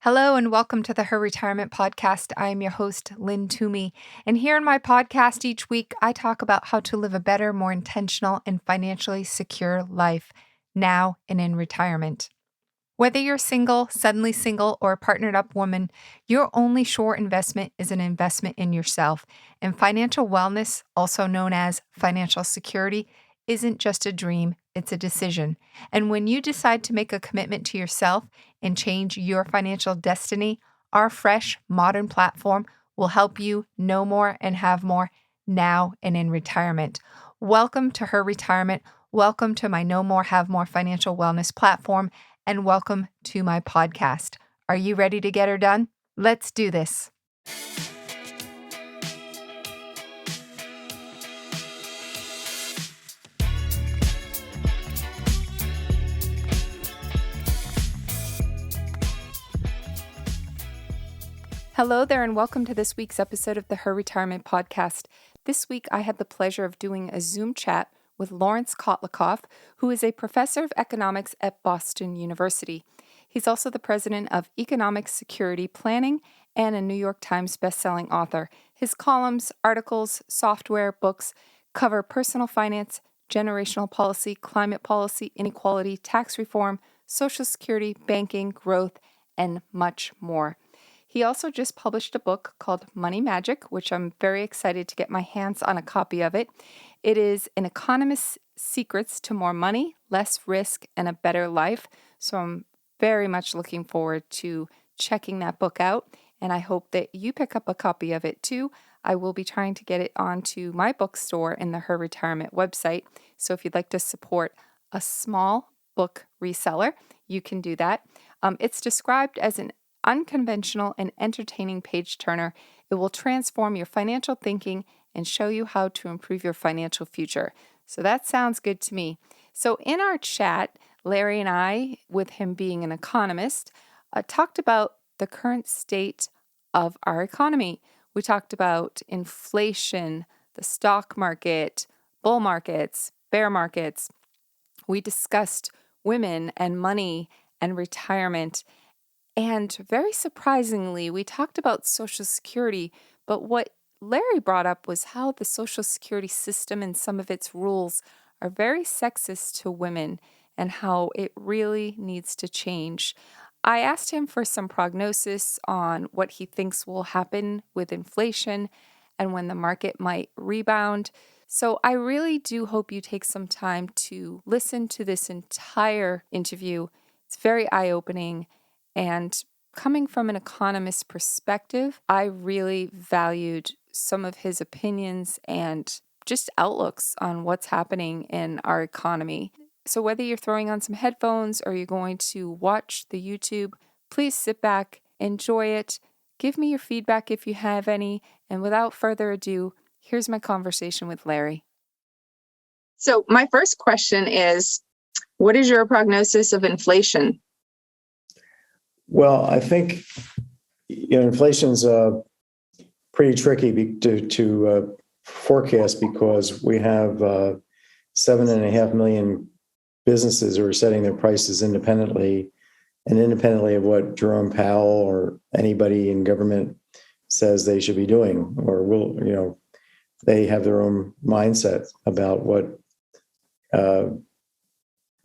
Hello and welcome to the Her Retirement Podcast. I am your host, Lynn Toomey. And here in my podcast each week, I talk about how to live a better, more intentional, and financially secure life now and in retirement. Whether you're single, suddenly single, or a partnered up woman, your only sure investment is an investment in yourself. And financial wellness, also known as financial security, isn't just a dream, it's a decision. And when you decide to make a commitment to yourself and change your financial destiny, our fresh, modern platform will help you know more and have more now and in retirement. Welcome to Her Retirement. Welcome to my Know More, Have More financial wellness platform. And welcome to my podcast. Are you ready to get her done? Let's do this. Hello there, and welcome to this week's episode of the Her Retirement Podcast. This week, I had the pleasure of doing a Zoom chat with Laurence Kotlikoff, who is a professor of economics at Boston University. He's also the president of Economic Security Planning and a New York Times bestselling author. His columns, articles, software, books cover personal finance, generational policy, climate policy, inequality, tax reform, Social Security, banking, growth, and much more. He also just published a book called Money Magic, which I'm very excited to get my hands on a copy of it. It is an economist's secrets to more money, less risk, and a better life. So I'm very much looking forward to checking that book out, and I hope that you pick up a copy of it too. I will be trying to get it onto my bookstore in the Her Retirement website. So if you'd like to support a small book reseller, you can do that. It's described as an unconventional and entertaining page turner. It will transform your financial thinking and show you how to improve your financial future. So that sounds good to me. So in our chat, Larry and I, with him being an economist, talked about the current state of our economy. We talked about inflation, the stock market, bull markets, bear markets. We discussed women and money and retirement. And very surprisingly, we talked about Social Security, but what Larry brought up was how the Social Security system and some of its rules are very sexist to women and how it really needs to change. I asked him for some prognosis on what he thinks will happen with inflation and when the market might rebound. So I really do hope you take some time to listen to this entire interview. It's very eye-opening. And coming from an economist perspective, I really valued some of his opinions and just outlooks on what's happening in our economy. So whether you're throwing on some headphones or you're going to watch the YouTube, please sit back, enjoy it, give me your feedback if you have any, and without further ado, here's my conversation with Larry. So my first question is, what is your prognosis of inflation? Well, I think inflation's pretty tricky to forecast because we have 7.5 million businesses who are setting their prices independently, and independently of what Jerome Powell or anybody in government says they should be doing, or they have their own mindset about what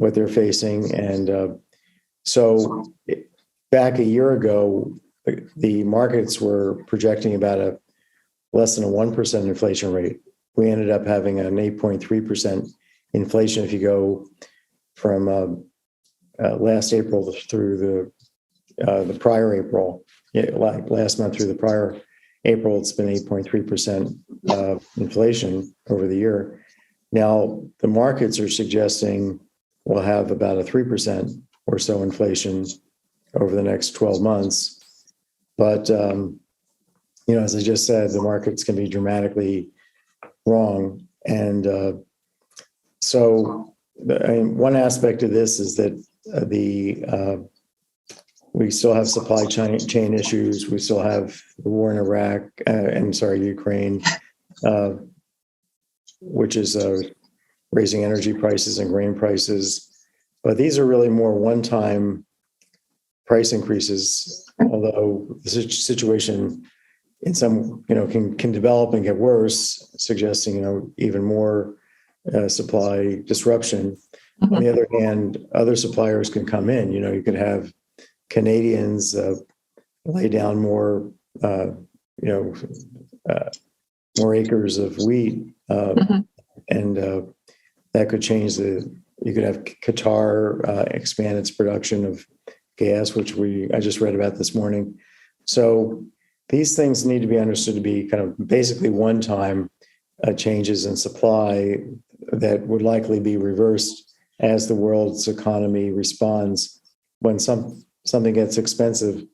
they're facing, and so. Back a year ago, the markets were projecting about a less than a 1% inflation rate. We ended up having an 8.3% inflation if you go from last April through the prior April. Like last month through the prior April, it's been 8.3% inflation over the year. Now, the markets are suggesting we'll have about a 3% or so inflation over the next 12 months. But, as I just said, the markets can be dramatically wrong. And one aspect of this is that we still have supply chain issues. We still have the war in Ukraine, which is raising energy prices and grain prices. But these are really more one-time price increases, although the situation in some, can develop and get worse, suggesting, even more supply disruption. On the other hand, other suppliers can come in. You could have Canadians lay down more, more acres of wheat, and that could change you could have Qatar expand its production of gas, which I just read about this morning. So these things need to be understood to be kind of basically one-time changes in supply that would likely be reversed as the world's economy responds. When something gets expensive,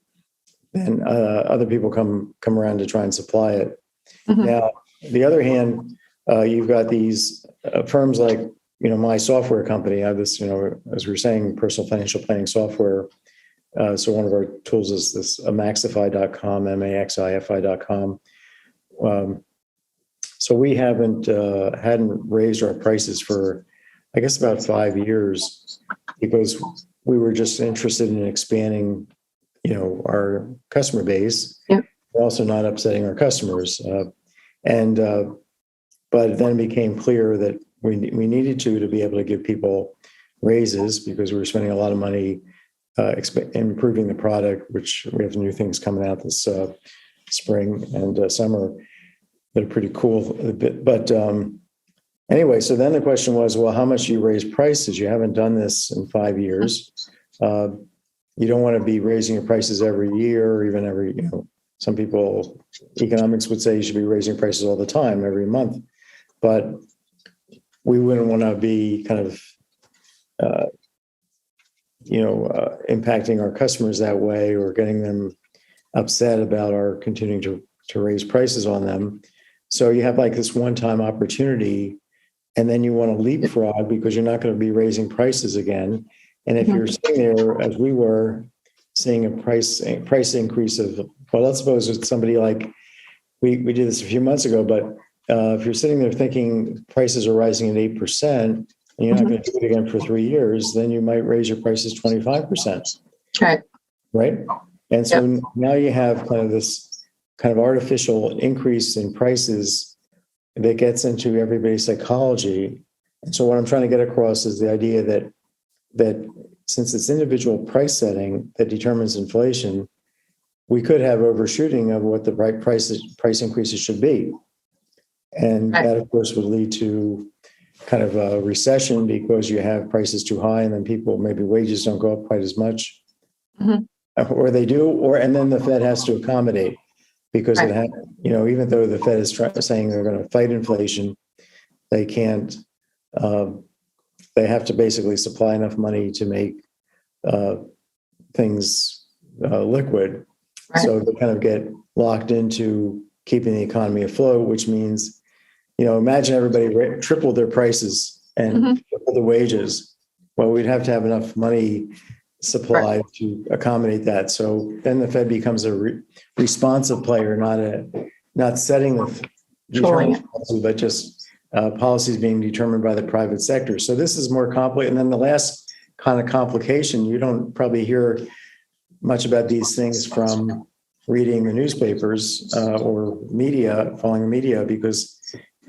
then other people come around to try and supply it. Now, on the other hand, you've got these firms like, my software company. I have this, as we were saying, personal financial planning software. So one of our tools is this maxify.com, maxify.com. So we hadn't raised our prices for, I guess, about 5 years, because we were just interested in expanding, our customer base. Yep. We're also not upsetting our customers. But then it became clear that we needed to be able to give people raises, because we were spending a lot of money improving the product, which we have new things coming out this spring and summer that are pretty cool. But anyway, so then the question was, well, how much do you raise prices? You haven't done this in 5 years. You don't want to be raising your prices every year, or even every, some people, economics would say you should be raising prices all the time, every month. But we wouldn't want to be kind of, impacting our customers that way, or getting them upset about our continuing to raise prices on them. So you have like this one-time opportunity, and then you want to leapfrog because you're not going to be raising prices again. And if you're sitting there, as we were, seeing a price increase of, well, let's suppose it's somebody like, we did this a few months ago, but if you're sitting there thinking prices are rising at 8%, and you're not going to do it again for 3 years, then you might raise your prices 25%. Right? And so now you have kind of this kind of artificial increase in prices that gets into everybody's psychology. And so what I'm trying to get across is the idea that since it's individual price setting that determines inflation, we could have overshooting of what the right price increases should be. And that, of course, would lead to kind of a recession, because you have prices too high, and then maybe wages don't go up quite as much, or they do, and then the Fed has to accommodate, because even though the Fed is saying they're going to fight inflation, they can't. They have to basically supply enough money to make things liquid. So they kind of get locked into keeping the economy afloat, which means, imagine everybody tripled their prices and tripled the wages. Well, we'd have to have enough money supplied to accommodate that. So then the Fed becomes a responsive player, not setting the policy, but just policies being determined by the private sector. So this is more complicated. And then the last kind of complication, you don't probably hear much about these things from reading the newspapers or media, following the media, because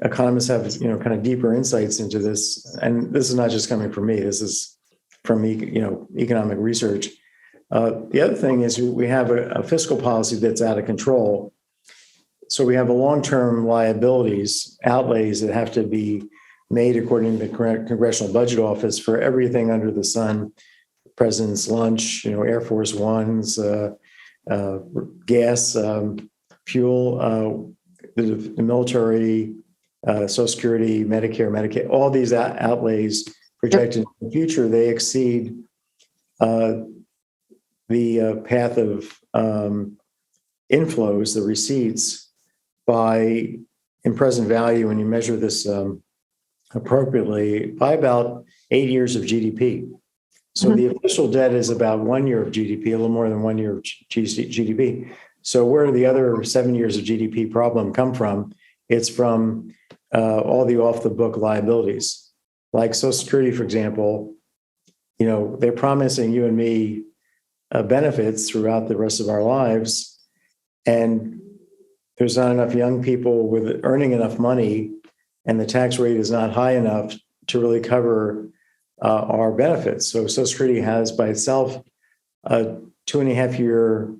economists have, kind of deeper insights into this. And this is not just coming from me. This is from, economic research. The other thing is we have a fiscal policy that's out of control. So we have a long-term liabilities, outlays that have to be made according to the Congressional Budget Office for everything under the sun: President's lunch, Air Force Ones, gas, fuel, the military, Social Security, Medicare, Medicaid. All these outlays projected in the future, they exceed the path of inflows, the receipts, in present value, when you measure this appropriately, by about 8 years of GDP. So the official debt is about 1 year of GDP, a little more than 1 year of GDP. So where do the other 7 years of GDP problem come from? It's from all the off-the-book liabilities. Like Social Security, for example, they're promising you and me benefits throughout the rest of our lives. And there's not enough young people with earning enough money, and the tax rate is not high enough to really cover our benefits. So Social Security has by itself a 2.5 year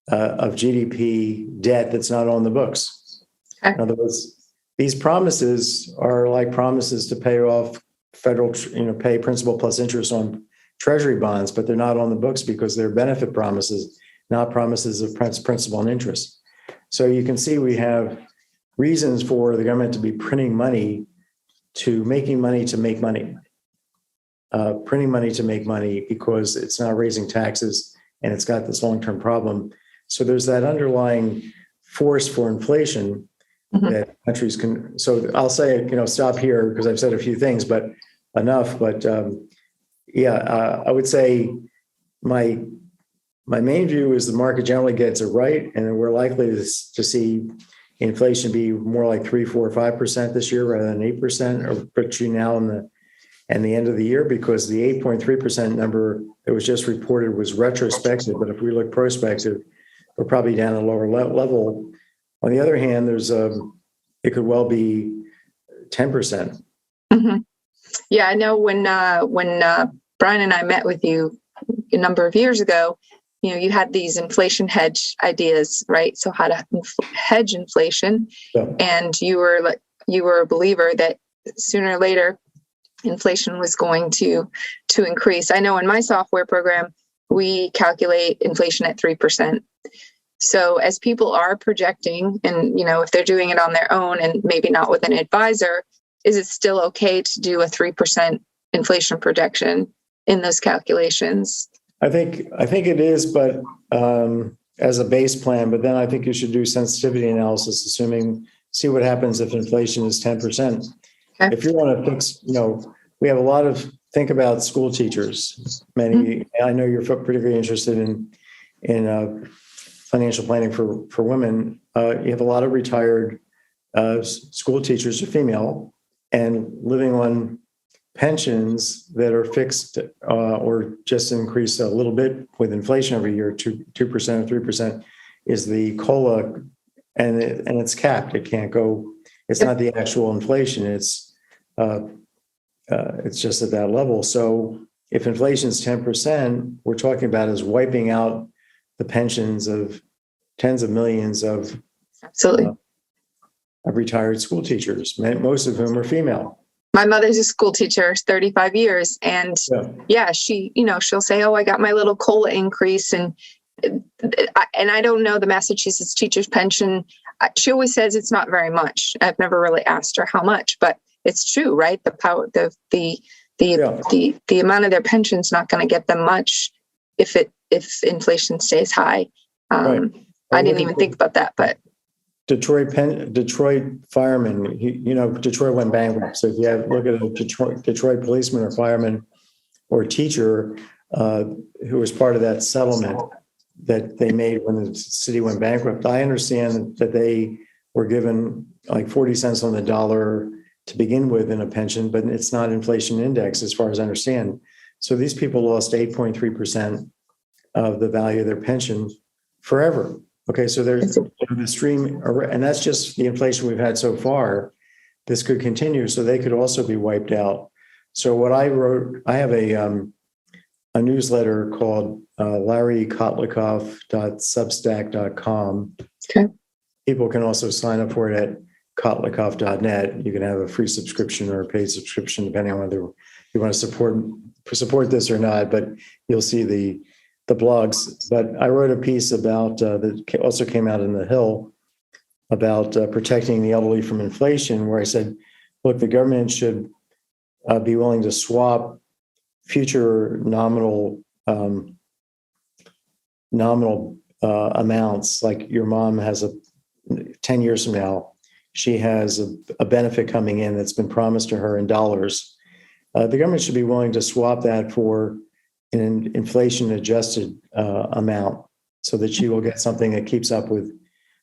of GDP debt that's not on the books. Okay. In other words, these promises are like promises to pay off federal, pay principal plus interest on treasury bonds, but they're not on the books because they're benefit promises, not promises of principal and interest. So you can see we have reasons for the government to be printing money, to making money to make money, printing money to make money because it's not raising taxes and it's got this long-term problem. So there's that underlying force for inflation that countries can. So I'll say, stop here because I've said a few things, but enough. But I would say my main view is the market generally gets it right, and we're likely to see inflation be more like 3, 4, 5% this year rather than 8%, or between now and the end of the year, because the 8.3% number that was just reported was retrospective. But if we look prospective, we're probably down at a lower level. On the other hand, it could well be 10%. Mm-hmm. Yeah, I know when Brian and I met with you a number of years ago, you had these inflation hedge ideas, right? So how to hedge inflation, and you were a believer that sooner or later inflation was going to increase. I know in my software program we calculate inflation at 3%. So as people are projecting, and if they're doing it on their own and maybe not with an advisor, is it still okay to do a 3% inflation projection in those calculations? I think it is, but as a base plan. But then I think you should do sensitivity analysis, see what happens if inflation is 10%. Okay. If you want to fix, we have a lot of think about school teachers. Many, I know you're particularly interested in financial planning for women. You have a lot of retired school teachers, are female, and living on pensions that are fixed or just increase a little bit with inflation every year, 2% or 3%, is the COLA, and it's capped. It can't go. It's not the actual inflation. It's just at that level. So if inflation is 10%, we're talking about is wiping out the pensions of tens of millions of retired school teachers, most of whom are female. My mother's a school teacher, 35 years. And she, she'll say, oh, I got my little COLA increase. And I don't know the Massachusetts teacher's pension. She always says it's not very much. I've never really asked her how much, but it's true, right? The power, the amount of their pension's not going to get them much if inflation stays high. Right. I didn't even think about that, but Detroit firemen, Detroit went bankrupt. So if you look at a Detroit policeman or fireman or teacher who was part of that settlement that they made when the city went bankrupt, I understand that they were given like 40 cents on the dollar to begin with in a pension, but it's not inflation index as far as I understand. So these people lost 8.3% of the value of their pension forever. Okay, so there's the stream, and that's just the inflation we've had so far. This could continue, so they could also be wiped out. So what I wrote, I have a newsletter called larrykotlikoff.substack.com. Okay. People can also sign up for it at kotlikoff.net. You can have a free subscription or a paid subscription, depending on whether you want to support this or not. But you'll see the blogs. But I wrote a piece about that also came out in the Hill about protecting the elderly from inflation, where I said, look, the government should be willing to swap future nominal amounts. Like your mom has 10 years from now, she has a benefit coming in that's been promised to her in dollars. The government should be willing to swap that for an inflation-adjusted amount so that she will get something that keeps up with.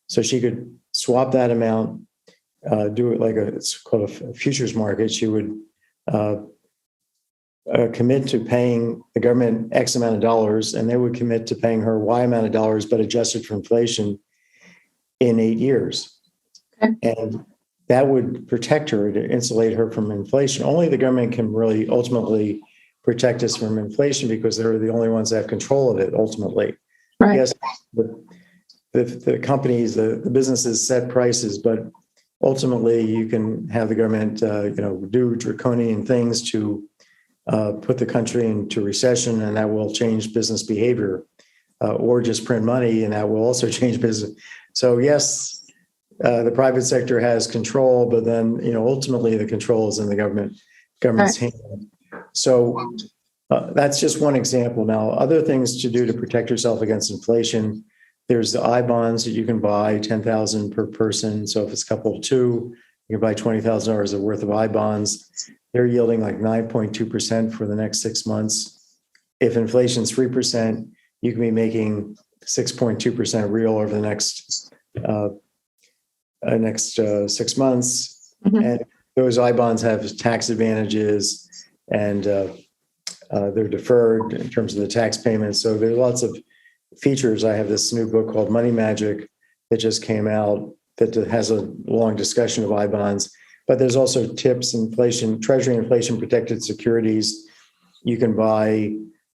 So she could swap that amount, do it like it's called a futures market. She would commit to paying the government X amount of dollars, and they would commit to paying her Y amount of dollars, but adjusted for inflation in 8 years. Okay. And that would protect her, to insulate her from inflation. Only the government can really ultimately protect us from inflation, because they're the only ones that have control of it ultimately. Right. Yes, the companies, the businesses set prices, but ultimately you can have the government, do draconian things to put the country into recession, and that will change business behavior, or just print money, and that will also change business. So yes, the private sector has control, but then ultimately the control is in the government's hand. So that's just one example. Now, other things to do to protect yourself against inflation. There's the I bonds that you can buy, 10,000 per person. So if it's a couple of two, you can buy $20,000 worth of I bonds. They're yielding like 9.2% for the next 6 months. If inflation's 3%, you can be making 6.2% real over the next 6 months. Mm-hmm. And those I bonds have tax advantages, and they're deferred in terms of the tax payments. So there's lots of features. I have this new book called Money Magic that just came out that has a long discussion of I bonds. But there's also tips, Treasury inflation protected securities. You can buy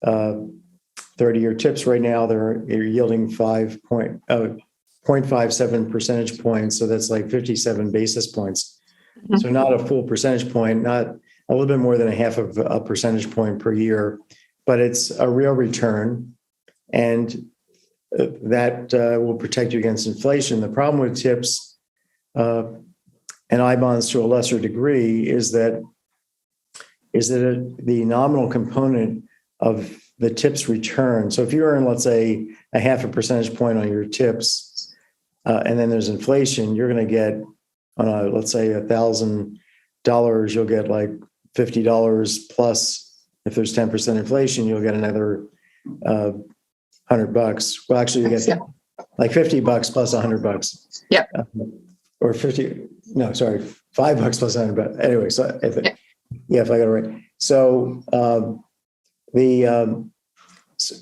30-year tips right now. They're yielding 0.57 percentage points. So that's like 57 basis points. Mm-hmm. So not a full percentage point, not a little bit more than a half of a percentage point per year, but it's a real return. And that will protect you against inflation. The problem with tips and I bonds to a lesser degree is that the nominal component of the tips return. So if you earn, let's say, a half a percentage point on your tips, and then there's inflation, you're going to get on let's say $1,000, you'll get like $50 plus. If there's 10% inflation, you'll get another $100. Well, actually, you get like $50 plus $100. Yeah. Or $5 plus $100. Anyway, so if I got it right. So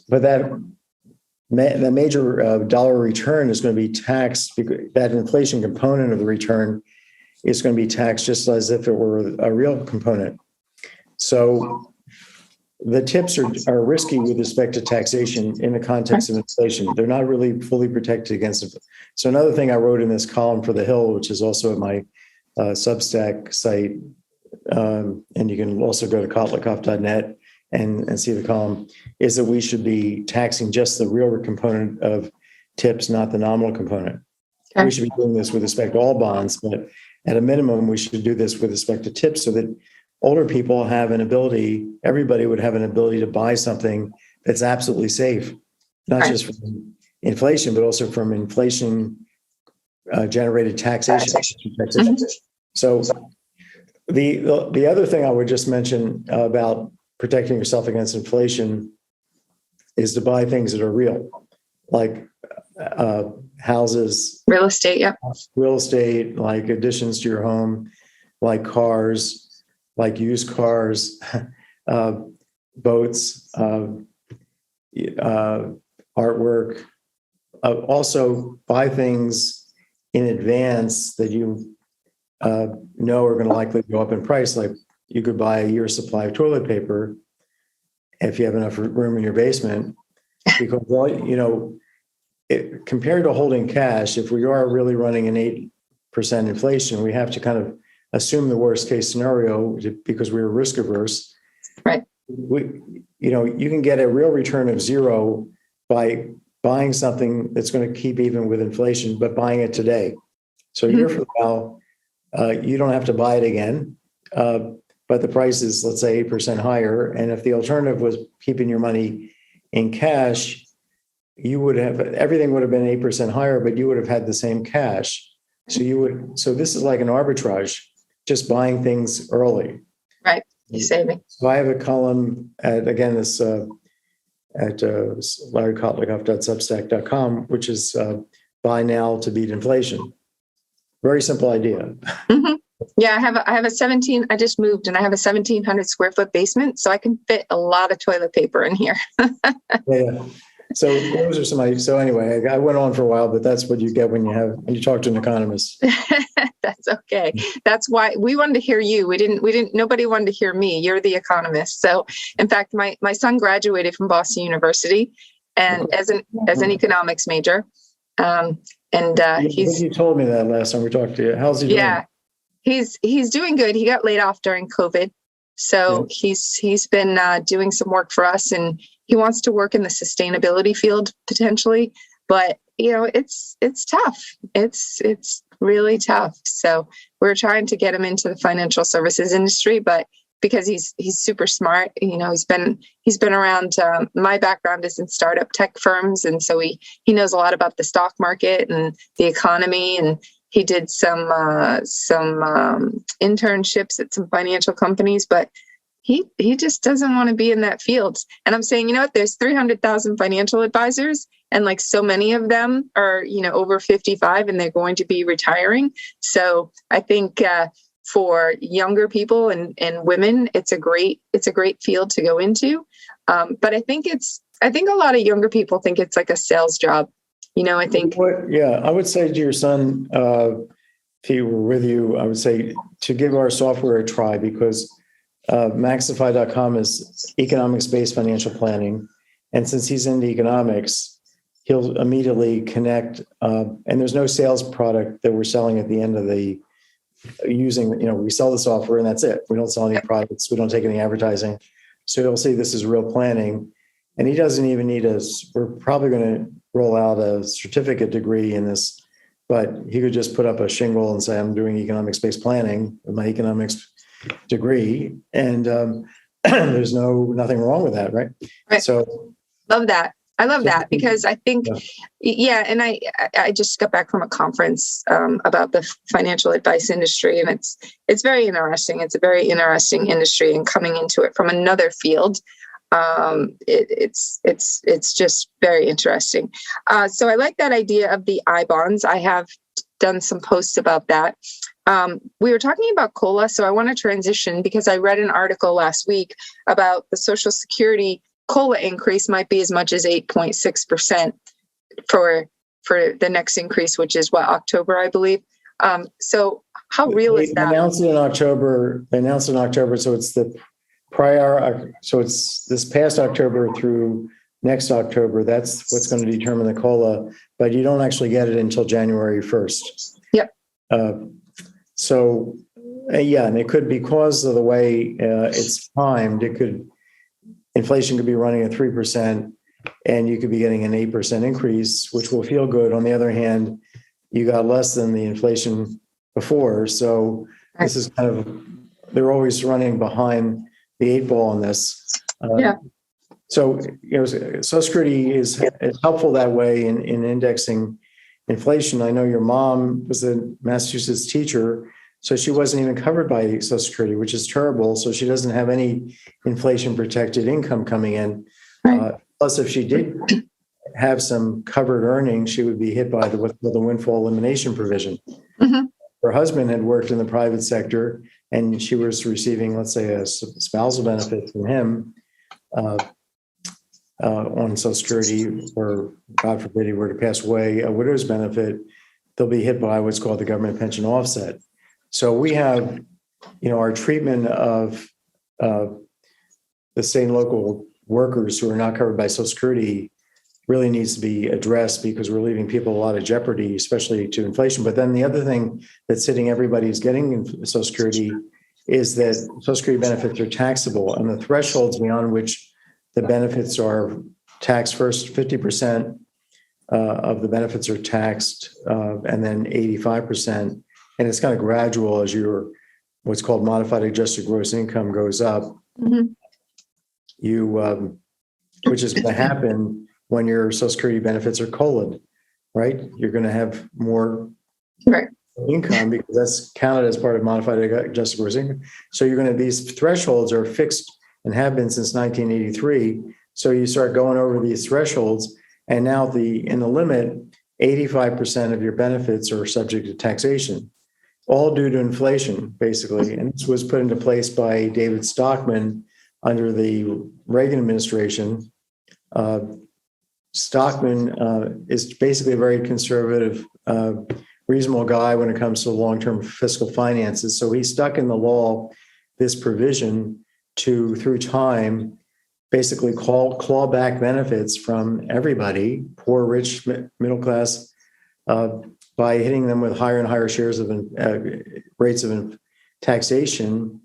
but that major dollar return is going to be taxed, because that inflation component of the return is going to be taxed just as if it were a real component. So the tips are risky with respect to taxation in the context of inflation. They're not really fully protected against it. So another thing I wrote in this column for The Hill, which is also at my Substack site, and you can also go to kotlikoff.net and see the column, is that we should be taxing just the real component of tips, not the nominal component. Okay. We should be doing this with respect to all bonds, but at a minimum, we should do this with respect to tips, so that older people have an ability, everybody would have an ability to buy something that's absolutely safe, not just from inflation, but also from inflation generated taxation. Mm-hmm. So the other thing I would just mention about protecting yourself against inflation is to buy things that are real, like houses, real estate, like additions to your home, like cars, like used cars, boats, artwork. Also buy things in advance that you know are going to likely go up in price. Like you could buy a year's supply of toilet paper if you have enough room in your basement, because compared to holding cash, if we are really running an 8% inflation, we have to kind of assume the worst case scenario because we're risk averse. Right. You can get a real return of zero by buying something that's going to keep even with inflation, but buying it today. So a year from now, you don't have to buy it again, but the price is, let's say, 8% higher. And if the alternative was keeping your money in cash, everything would have been 8% higher, but you would have had the same cash. So this is like an arbitrage, just buying things early. Right. You're saving. So I have a column at larrykotlikoff.substack.com, which is buy now to beat inflation. Very simple idea. Mm-hmm. Yeah, I have a 17, I just moved and I have a 1,700 square foot basement, so I can fit a lot of toilet paper in here. Yeah. So those are so anyway, I went on for a while, but that's what you get when you talk to an economist. That's okay. That's why we wanted to hear you. Nobody wanted to hear me. You're the economist. So in fact, my son graduated from Boston University and as an economics major. You told me that last time we talked to you. How's he doing? Yeah, he's doing good. He got laid off during COVID. So he's been doing some work for us, and he wants to work in the sustainability field potentially. But it's tough. It's really tough. So we're trying to get him into the financial services industry, but because he's super smart, he's been around. My background is in startup tech firms, and so he knows a lot about the stock market and the economy, and he did some internships at some financial companies, but he just doesn't want to be in that field. And I'm saying, there's 300,000 financial advisors, and like so many of them are, over 55, and they're going to be retiring. So I think for younger people and women, it's a great field to go into. But I think a lot of younger people think it's like a sales job. I think. I would say to your son, if he were with you, I would say to give our software a try, because Maxify.com is economics-based financial planning. And since he's into economics, he'll immediately connect. And there's no sales product that we're selling at the end of the using, we sell the software and that's it. We don't sell any products. We don't take any advertising. So he'll see this is real planning. And he doesn't even need we're probably going to roll out a certificate degree in this, but he could just put up a shingle and say, I'm doing economics-based planning with my economics degree. And there's nothing wrong with that, right? So love that. I love that because I think, and I just got back from a conference about the financial advice industry, and it's very interesting. It's a very interesting industry, and coming into it from another field, it's just very interesting. So I like that idea of the I-bonds. I have done some posts about that. We were talking about COLA, so I want to transition because I read an article last week about the Social Security COLA increase might be as much as 8.6% for the next increase, which is October, I believe. So how real is that? They announced in October. So it's the prior. So it's this past October through next October. That's what's going to determine the COLA, but you don't actually get it until January 1st. Yep. And it could, because of the way it's timed, inflation could be running at 3%, and you could be getting an 8% increase, which will feel good. On the other hand, you got less than the inflation before. So this is they're always running behind the 8 ball on this. So, Social Security is helpful that way in indexing inflation. I know your mom was a Massachusetts teacher, so she wasn't even covered by Social Security, which is terrible. So she doesn't have any inflation protected income coming in. Plus, if she did have some covered earnings, she would be hit by what's called the windfall elimination provision. Mm-hmm. Her husband had worked in the private sector, and she was receiving, let's say, a spousal benefit from him on Social Security, or God forbid he were to pass away, a widow's benefit. They'll be hit by what's called the government pension offset. So we have, our treatment of the state and local workers who are not covered by Social Security really needs to be addressed, because we're leaving people a lot of jeopardy, especially to inflation. But then the other thing that's hitting everybody who's getting in Social Security is that Social Security benefits are taxable, and the thresholds beyond which the benefits are taxed, first 50% of the benefits are taxed, and then 85%. And it's kind of gradual as your what's called modified adjusted gross income goes up. Mm-hmm. Which is going to happen when your Social Security benefits are COLA'd, right? You're going to have more income because that's counted as part of modified adjusted gross income. So these thresholds are fixed and have been since 1983. So you start going over these thresholds, and now in the limit, 85% of your benefits are subject to taxation. all due to inflation, basically. And this was put into place by David Stockman under the Reagan administration. Stockman is basically a very conservative, reasonable guy when it comes to long-term fiscal finances. So he stuck in the law this provision to, through time, basically claw back benefits from everybody, poor, rich, middle class, by hitting them with higher and higher shares of rates of taxation,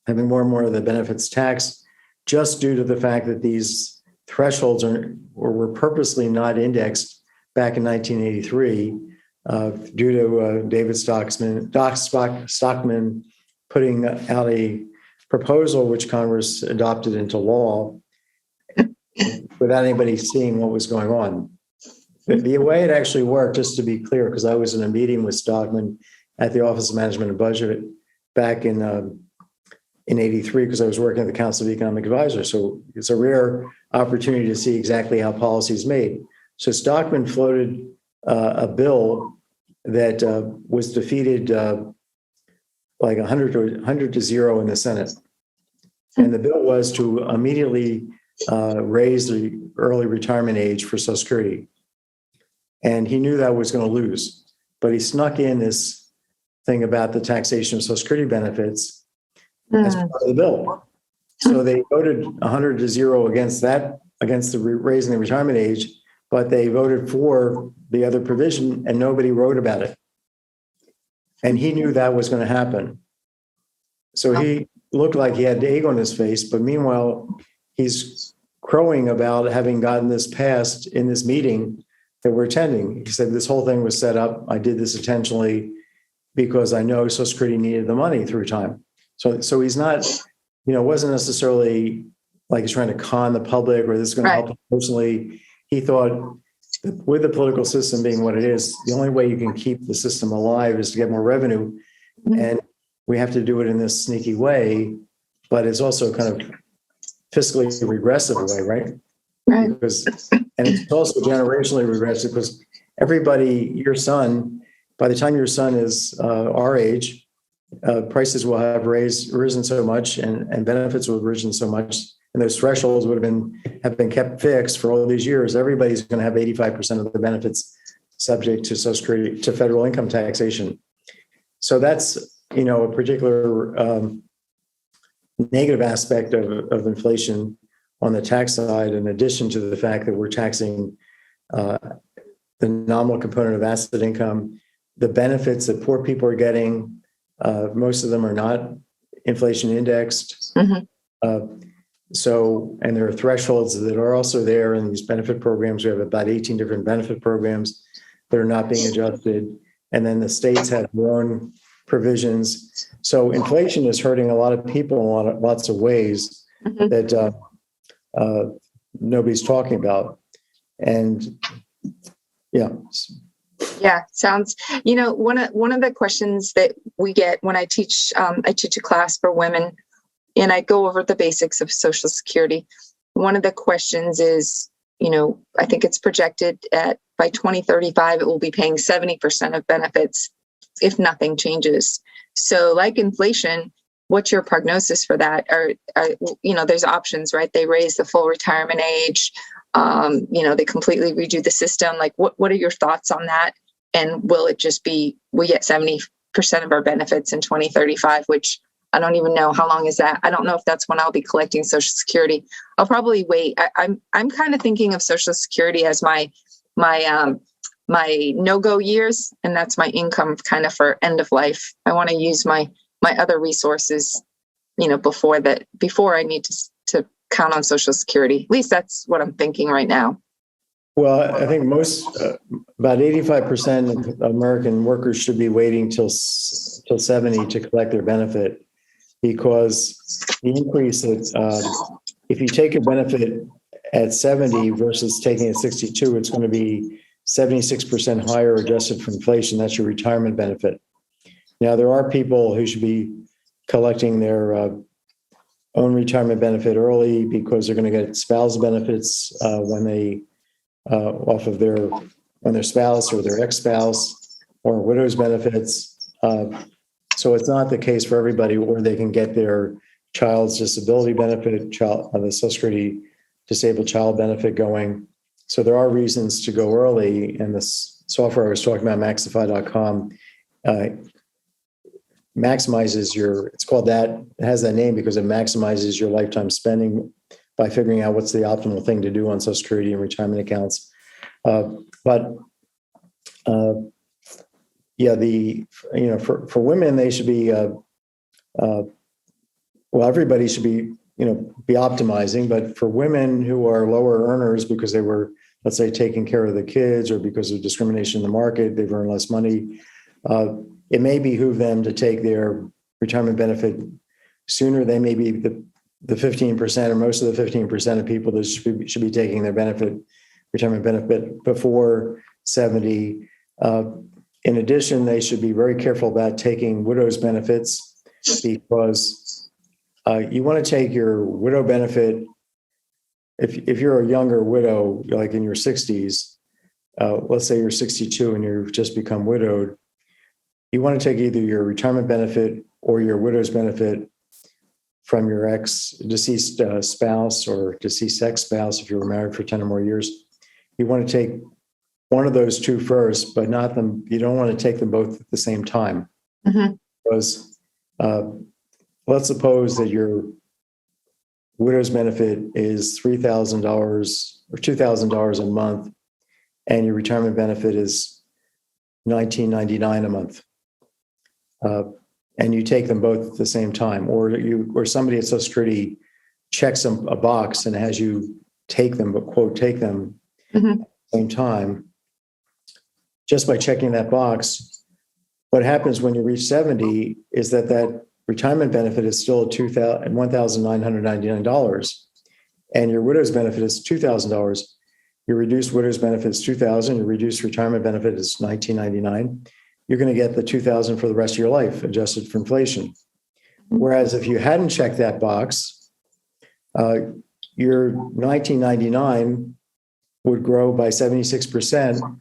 having more and more of the benefits taxed, just due to the fact that these thresholds were purposely not indexed back in 1983, due to David Stockman putting out a proposal which Congress adopted into law without anybody seeing what was going on. The way it actually worked, just to be clear, because I was in a meeting with Stockman at the Office of Management and Budget back in '83, because I was working at the Council of Economic Advisors. So it's a rare opportunity to see exactly how policy is made. So Stockman floated a bill that was defeated like 100 to 0 in the Senate. And the bill was to immediately raise the early retirement age for Social Security. And he knew that was going to lose, but he snuck in this thing about the taxation of Social Security benefits as part of the bill. So they voted 100 to 0 against that, against the raising the retirement age, but they voted for the other provision and nobody wrote about it. And he knew that was going to happen. So he looked like he had egg on his face, but meanwhile, he's crowing about having gotten this passed in this meeting that we're attending. He said, this whole thing was set up. I did this intentionally because I know Social Security needed the money through time. So he's not, wasn't necessarily like he's trying to con the public or this is going to help him personally. He thought that with the political system being what it is, the only way you can keep the system alive is to get more revenue. And we have to do it in this sneaky way, but it's also kind of fiscally regressive way, right? Right. And it's also generationally regressive because everybody, your son, by the time your son is our age, prices will have risen so much and benefits will have risen so much. And those thresholds have been kept fixed for all these years. Everybody's going to have 85% of the benefits subject to Social Security, to federal income taxation. So that's, a particular negative aspect of inflation on the tax side, in addition to the fact that we're taxing the nominal component of asset income, the benefits that poor people are getting. Most of them are not inflation indexed. And there are thresholds that are also there in these benefit programs. We have about 18 different benefit programs that are not being adjusted. And then the states have their own provisions. So inflation is hurting a lot of people in lots of ways that nobody's talking about. And sounds, one of the questions that we get when I teach a class for women and I go over the basics of Social Security. One of the questions is, I think it's projected by 2035, it will be paying 70% of benefits if nothing changes. So like inflation, what's your prognosis for that? Or there's options, right? They raise the full retirement age. They completely redo the system. Like, what are your thoughts on that? And will it just be, we get 70% of our benefits in 2035, which I don't even know how long is that. I don't know if that's when I'll be collecting Social Security. I'll probably wait. I'm kind of thinking of Social Security as my no-go years, and that's my income kind of for end of life. I want to use my other resources, before I need to count on Social Security. At least that's what I'm thinking right now. Well, I think about 85% of American workers should be waiting till 70 to collect their benefit, because the increase if you take a benefit at 70 versus taking it at 62, it's going to be 76% higher adjusted for inflation. That's your retirement benefit. Now, there are people who should be collecting their own retirement benefit early because they're going to get spousal benefits when they off of their spouse or their ex-spouse, or widow's benefits. So it's not the case for everybody where they can get their child's disability benefit, the Social Security disabled child benefit going. So there are reasons to go early. And this software I was talking about, Maxify.com, maximizes it's called that, it has that name because it maximizes your lifetime spending by figuring out what's the optimal thing to do on Social Security and retirement accounts. For women, they should be, everybody should be optimizing, but for women who are lower earners because they were, let's say, taking care of the kids or because of discrimination in the market, they've earned less money. It may behoove them to take their retirement benefit sooner. They may be the 15% or most of the 15% of people that should be taking their retirement benefit before 70. In addition, they should be very careful about taking widow's benefits because you want to take your widow benefit. If you're a younger widow, like in your 60s, let's say you're 62 and you've just become widowed, you want to take either your retirement benefit or your widow's benefit from your deceased spouse or deceased ex-spouse if you were married for 10 or more years. You want to take one of those two first, but not them. You don't want to take them both at the same time. Mm-hmm. Because let's suppose that your widow's benefit is $3,000 or $2,000 a month, and your retirement benefit is $19.99 a month. And you take them both at the same time, or somebody at Social Security checks a box and has you take them, but quote, take them mm-hmm. at the same time. Just by checking that box, what happens when you reach 70 is that retirement benefit is still $1,999, and your widow's benefit is $2,000. Your reduced widow's benefit is $2,000. Your reduced retirement benefit is $19.99. You're going to get the $2,000 for the rest of your life, adjusted for inflation. Whereas if you hadn't checked that box, your $19.99 would grow by 76%.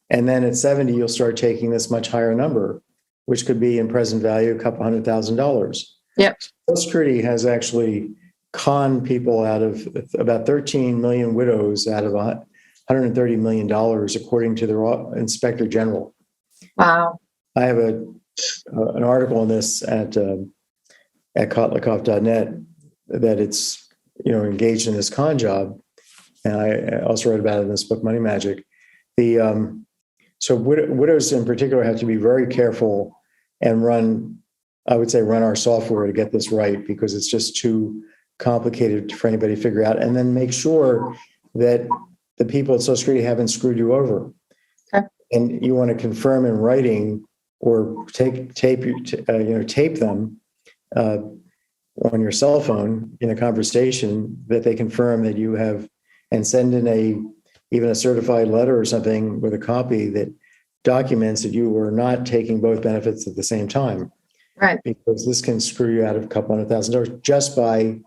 And then at 70, you'll start taking this much higher number, which could be in present value a couple $100,000. Yep. Social Security has actually conned people out of about 13 million widows out of $130 million, according to their Inspector General. Wow. I have an article on this at Kotlikoff.net that it's engaged in this con job, and I also wrote about it in this book, Money Magic. So widows in particular have to be very careful and run our software to get this right, because it's just too complicated for anybody to figure out. And then make sure that the people at Social Security haven't screwed you over. Okay. And you want to confirm in writing or tape them on your cell phone in a conversation that they confirm that you have, and send in even a certified letter or something with a copy that documents that you were not taking both benefits at the same time. Right. Because this can screw you out of a couple $100,000 just by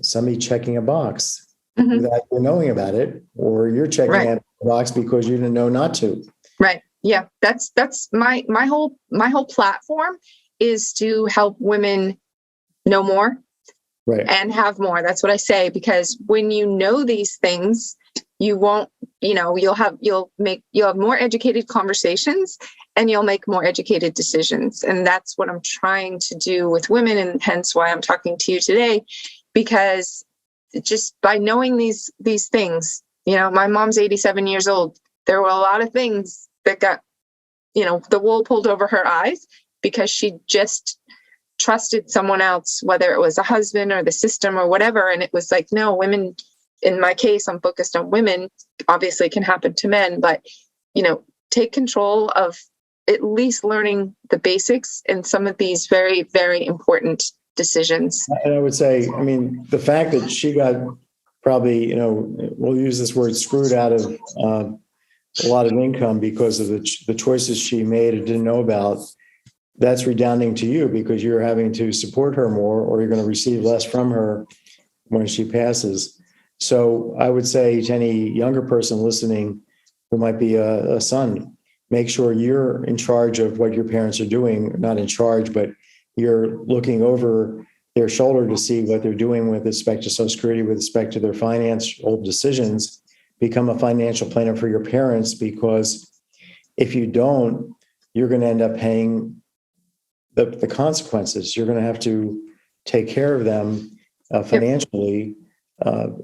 somebody checking a box mm-hmm. without you knowing about it, or you're checking right. a box because you didn't know not to. Right. Yeah. That's my whole platform is to help women know more. Right. And have more. That's what I say, because when you know these things, you won't, you'll have more educated conversations, and you'll make more educated decisions. And that's what I'm trying to do with women, and hence why I'm talking to you today, because just by knowing these things, my mom's 87 years old. There were a lot of things that got, the wool pulled over her eyes because she just trusted someone else, whether it was a husband or the system or whatever. And it was like, no, women, in my case, I'm focused on women. Obviously it can happen to men, but, take control of at least learning the basics in some of these very, very important decisions. And I would say, the fact that she got probably, we'll use this word, screwed out of a lot of income because of the choices she made and didn't know about, that's redounding to you, because you're having to support her more, or you're going to receive less from her when she passes. So I would say to any younger person listening who might be a son, make sure you're in charge of what your parents are doing, not in charge, but you're looking over their shoulder to see what they're doing with respect to Social Security, with respect to their financial decisions. Become a financial planner for your parents, because if you don't, you're going to end up paying the consequences. You're going to have to take care of them financially.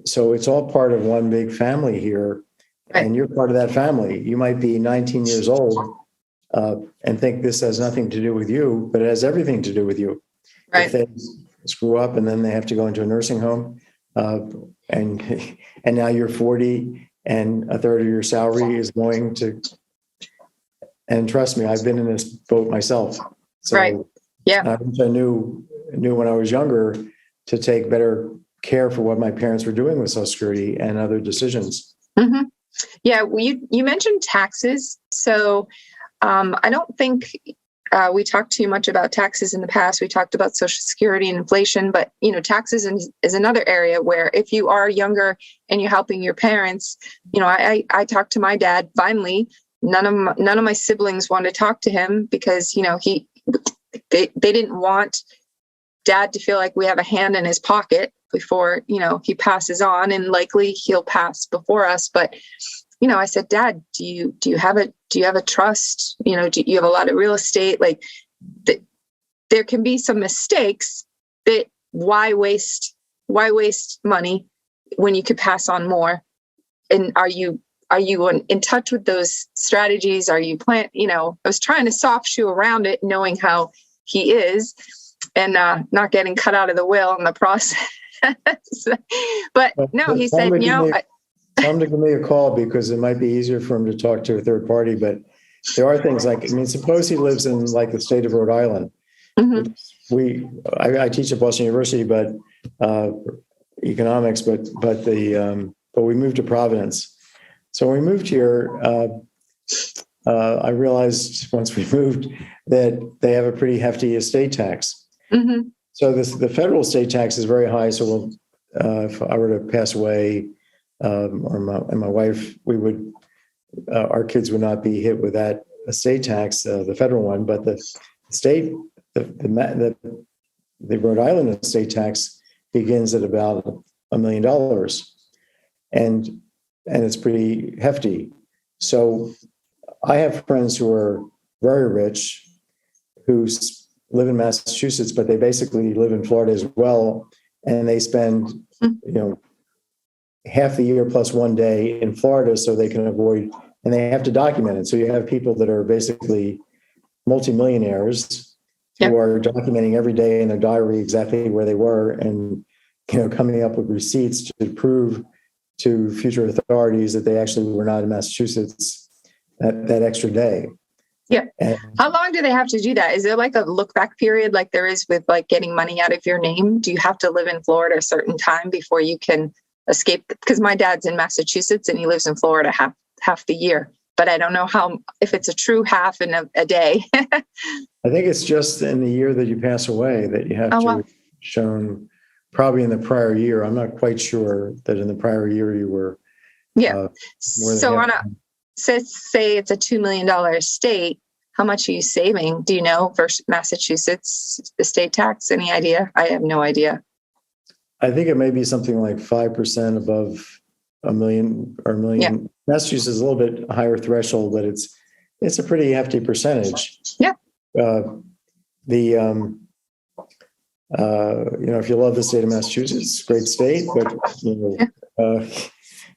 So it's all part of one big family here, and you're part of that family. You might be 19 years old and think this has nothing to do with you, but it has everything to do with you. Right. If they screw up and then they have to go into a nursing home, and now you're 40 and a third of your salary is going to, and trust me, I've been in this boat myself. So right. Yeah. I wish I knew when I was younger to take better care for what my parents were doing with Social Security and other decisions. Mm-hmm. Yeah. Well, you mentioned taxes. So I don't think we talked too much about taxes in the past. We talked about Social Security and inflation, but taxes is another area where if you are younger and you're helping your parents, I talked to my dad. Finally, none of my siblings wanted to talk to him because they didn't want Dad to feel like we have a hand in his pocket before he passes on, and likely he'll pass before us. But I said, Dad, do you have a trust? Do you have a lot of real estate? Like there can be some mistakes that why waste money when you could pass on more? And are you in touch with those strategies? Are you I was trying to soft shoe around it, knowing how he is, and not getting cut out of the will in the process. But no, he said, tell him to give me a call, because it might be easier for him to talk to a third party. But there are things like, suppose he lives in like the state of Rhode Island. Mm-hmm. I teach at Boston University, but economics, but we moved to Providence. So when we moved here, I realized once we moved that they have a pretty hefty estate tax. Mm-hmm. So the federal estate tax is very high. So if I were to pass away, or my wife, our kids would not be hit with that estate tax, the federal one, but the state, the Rhode Island estate tax begins at about $1 million, and it's pretty hefty. So I have friends who are very rich who live in Massachusetts, but they basically live in Florida as well, and they spend half the year plus one day in Florida so they can avoid, and they have to document it. So you have people that are basically multimillionaires who are documenting every day in their diary exactly where they were, and coming up with receipts to prove to future authorities that they actually were not in Massachusetts that extra day. Yeah. And how long do they have to do that? Is there like a look back period like there is with like getting money out of your name? Do you have to live in Florida a certain time before you can escape? Because my dad's in Massachusetts and he lives in Florida half the year, but I don't know if it's a true half in a day. I think it's just in the year that you pass away that you have to shown, probably in the prior year. I'm not quite sure that in the prior year you were. Yeah. So say it's a $2 million estate, how much are you saving? Do you know, versus Massachusetts estate tax? Any idea? I have no idea. I think it may be something like 5% above $1 million or $1 million. Yeah. Massachusetts is a little bit higher threshold, but it's a pretty hefty percentage. Yeah. If you love the state of Massachusetts, great state, but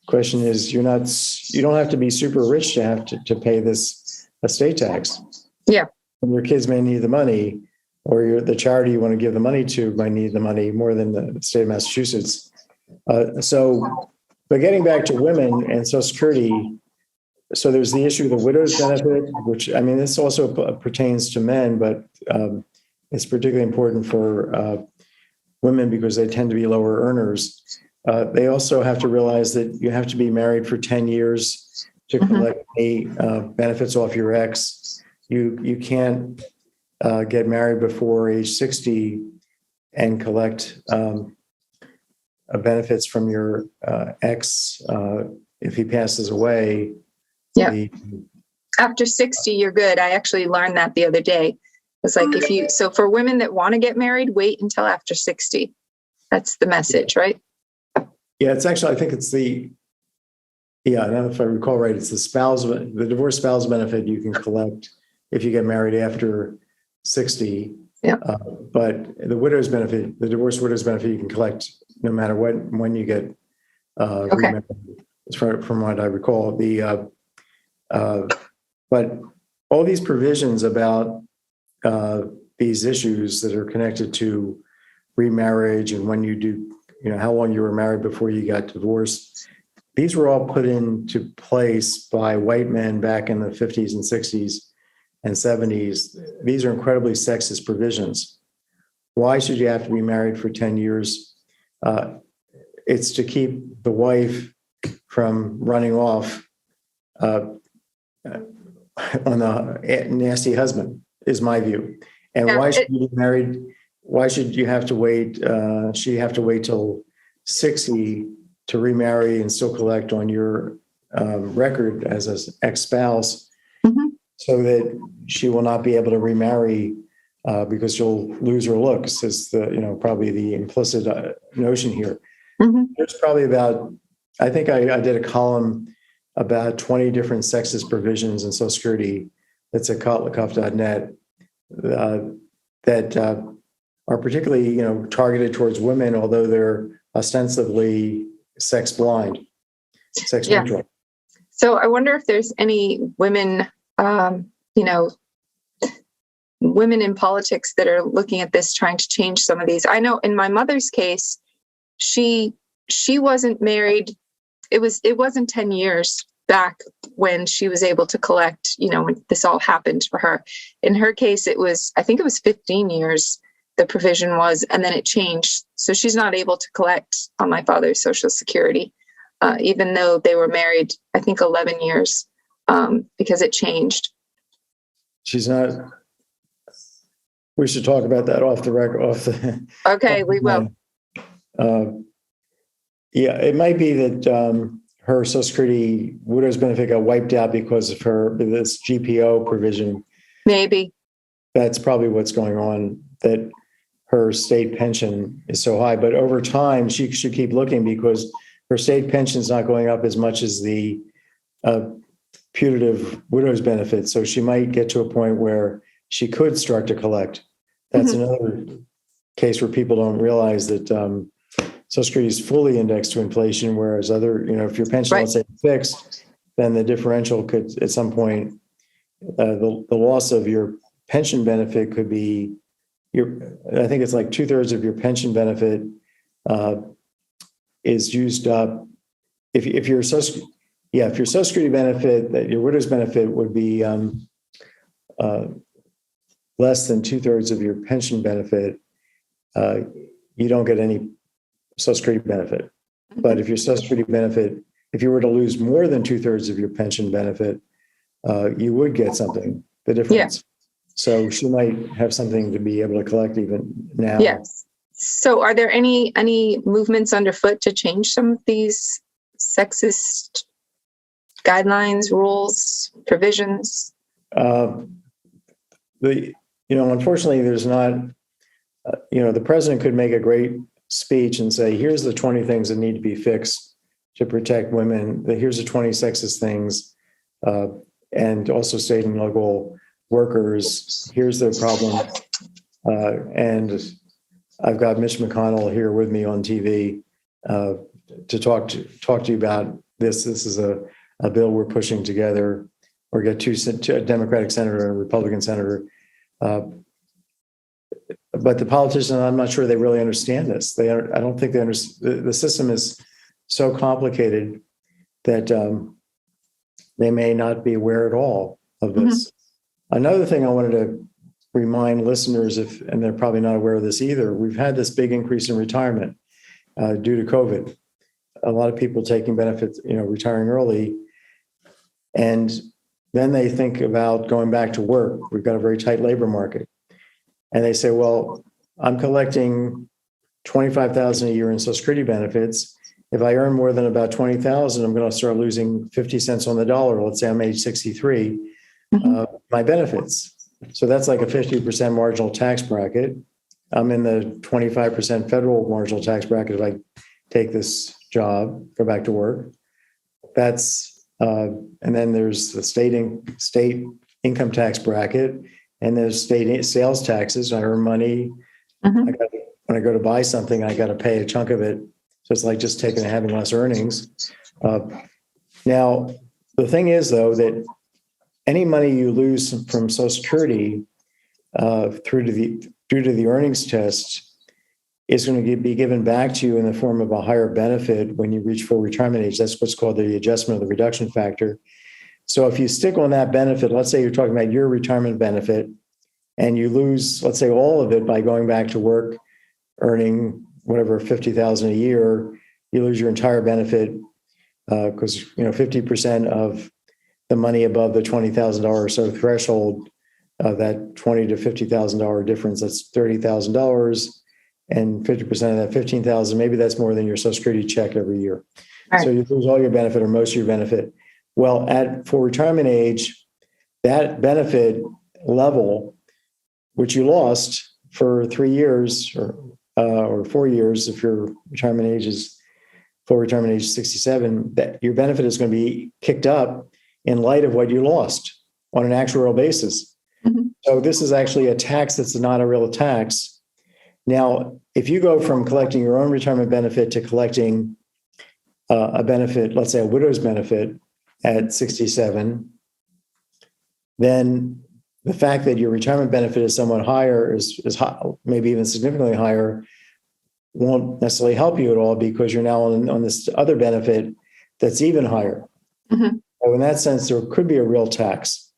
question is, you don't have to be super rich to have to pay this estate tax. Yeah. And your kids may need the money, or the charity you want to give the money to might need the money more than the state of Massachusetts. But getting back to women and Social Security, so there's the issue of the widow's benefit, which, this also pertains to men, but it's particularly important for women because they tend to be lower earners. They also have to realize that you have to be married for 10 years to collect any benefits off your ex. You can't get married before age 60 and collect benefits from your ex if he passes away. Yeah. After 60, you're good. I actually learned that the other day. It's like so for women that want to get married, wait until after 60. That's the message, right? Yeah, it's actually, I think it's now if I recall right, it's the divorce spouse benefit you can collect if you get married after 60. Yeah. But the divorce widow's benefit, you can collect no matter when you get remarried, from what I recall. But all these provisions about these issues that are connected to remarriage and when you do, how long you were married before you got divorced, these were all put into place by white men back in the 50s and 60s and 70s. These are incredibly sexist provisions. Why should you have to be married for 10 years? It's to keep the wife from running off on a nasty husband, is my view. And why should you be married? Why should you have to wait? Should you have to wait till 60 to remarry and still collect on your record as an ex-spouse, so that she will not be able to remarry because she'll lose her looks? Is probably the implicit notion here. There's probably I think I did a column about 20 different sexist provisions in Social Security. That's at Kotlikoff.net that are particularly, targeted towards women, although they're ostensibly sex blind, sex neutral. So I wonder if there's any women, women in politics that are looking at this, trying to change some of these. I know in my mother's case, she wasn't married. It wasn't 10 years back when she was able to collect, when this all happened for her. In her case, I think it was 15 years, the provision was, and then it changed. So she's not able to collect on my father's Social Security, even though they were married, I think 11 years, because it changed. She's not. We should talk about that off the record. Okay, we will. Yeah, it might be that her Social Security widow's benefit got wiped out because of this GPO provision. Maybe. That's probably what's going on, that her state pension is so high. But over time, she should keep looking, because her state pension is not going up as much as the putative widow's benefit. So she might get to a point where she could start to collect. That's another case where people don't realize that Social Security is fully indexed to inflation, whereas if your pension, let's say, is fixed, then the differential could, at some point, the loss of your pension benefit could be I think it's like 2/3 of your pension benefit is used up. If your Social Security benefit, that your widow's benefit would be less than 2/3 of your pension benefit, you don't get any Social Security benefit. But if your Social Security benefit, if you were to lose more than 2/3 of your pension benefit, you would get something, the difference. Yeah. So she might have something to be able to collect even now. Yes. So are there any movements underfoot to change some of these sexist guidelines, rules, provisions? Unfortunately, there's not, the president could make a great speech and say, here's the 20 things that need to be fixed to protect women. Here's the 20 sexist things. And also state and local workers, here's their problem. And I've got Mitch McConnell here with me on TV to talk to you about this. This is a bill we're pushing together. Or get a Democratic senator and a Republican senator. But the politicians, I'm not sure they really understand this. I don't think they understand. The system is so complicated that they may not be aware at all of this. Another thing I wanted to remind listeners, and they're probably not aware of this either, we've had this big increase in retirement due to COVID. A lot of people taking benefits, retiring early, and then they think about going back to work. We've got a very tight labor market. And they say, well, I'm collecting $25,000 a year in Social Security benefits. If I earn more than about $20,000, I'm going to start losing 50 cents on the dollar. Let's say I'm age 63. my benefits. So that's like a 50% marginal tax bracket. I'm in the 25% federal marginal tax bracket if I take this job, go back to work. That's and then there's the state income tax bracket, and there's state sales taxes. I earn money. When I go to buy something, I got to pay a chunk of it. So it's like just having less earnings. Now, the thing is, though, that any money you lose from Social Security due to the earnings test is going to be given back to you in the form of a higher benefit when you reach full retirement age. That's what's called the adjustment of the reduction factor. So if you stick on that benefit, let's say you're talking about your retirement benefit, and you lose, let's say, all of it by going back to work, earning whatever $50,000 a year, you lose your entire benefit because 50% of the money above the $20,000 or so threshold, that $20,000 to $50,000 difference, that's $30,000, and 50% of that $15,000, maybe that's more than your Social Security check every year. Right. So you lose all your benefit or most of your benefit. Well, for retirement age, that benefit level, which you lost for 3 years or 4 years, if your retirement age is full retirement age 67, that your benefit is going to be kicked up in light of what you lost on an actuarial basis. So this is actually a tax that's not a real tax. Now, if you go from collecting your own retirement benefit to collecting a benefit, let's say a widow's benefit at 67, then the fact that your retirement benefit is somewhat higher, is high, maybe even significantly higher, won't necessarily help you at all because you're now on this other benefit that's even higher. So in that sense, there could be a real tax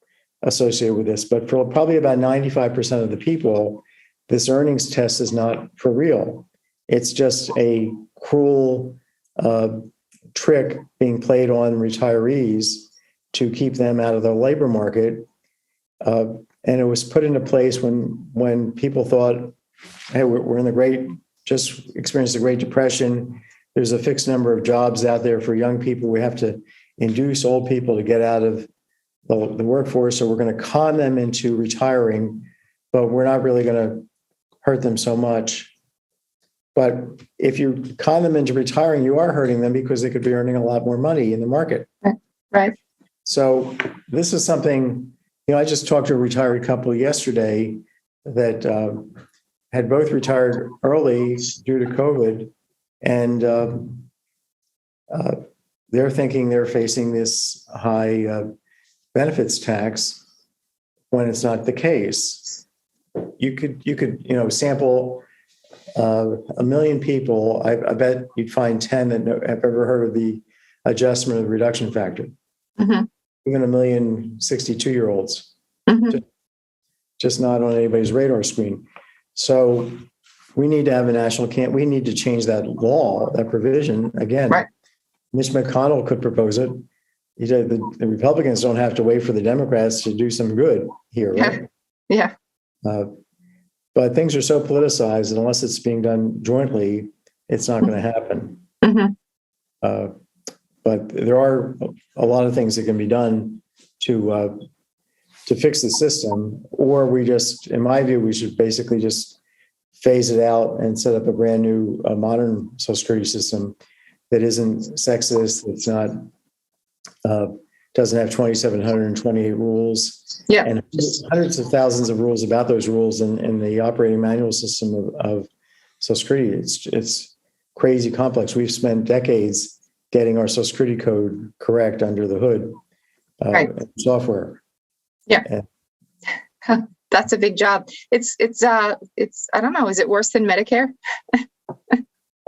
associated with this, but for probably about 95% of the people, this earnings test is not for real. It's just a cruel trick being played on retirees to keep them out of the labor market. And it was put into place when people thought, hey, we're just experienced the Great Depression. There's a fixed number of jobs out there for young people. We have to induce old people to get out of the workforce. So we're going to con them into retiring, but we're not really going to hurt them so much. But if you con them into retiring, you are hurting them because they could be earning a lot more money in the market. Right. So this is something, I just talked to a retired couple yesterday that had both retired early due to COVID, and they're thinking they're facing this high benefits tax when it's not the case. You could sample 1 million people. I bet you'd find 10 that have ever heard of the adjustment of the reduction factor. Even 1 million 62-year-olds, just not on anybody's radar screen. So we need to have a national we need to change that law, that provision again. Right. Mitch McConnell could propose it. He said the Republicans don't have to wait for the Democrats to do some good here, right? Yeah. But things are so politicized, and unless it's being done jointly, it's not going to happen. But there are a lot of things that can be done to fix the system, or in my view, we should basically just phase it out and set up a brand new modern Social Security system that isn't sexist, that's not doesn't have 2,728 rules, and hundreds of thousands of rules about those rules in the operating manual system of Social Security. It's crazy complex. We've spent decades getting our Social Security code correct under the hood software. Yeah. That's a big job. It's I don't know, is it worse than Medicare?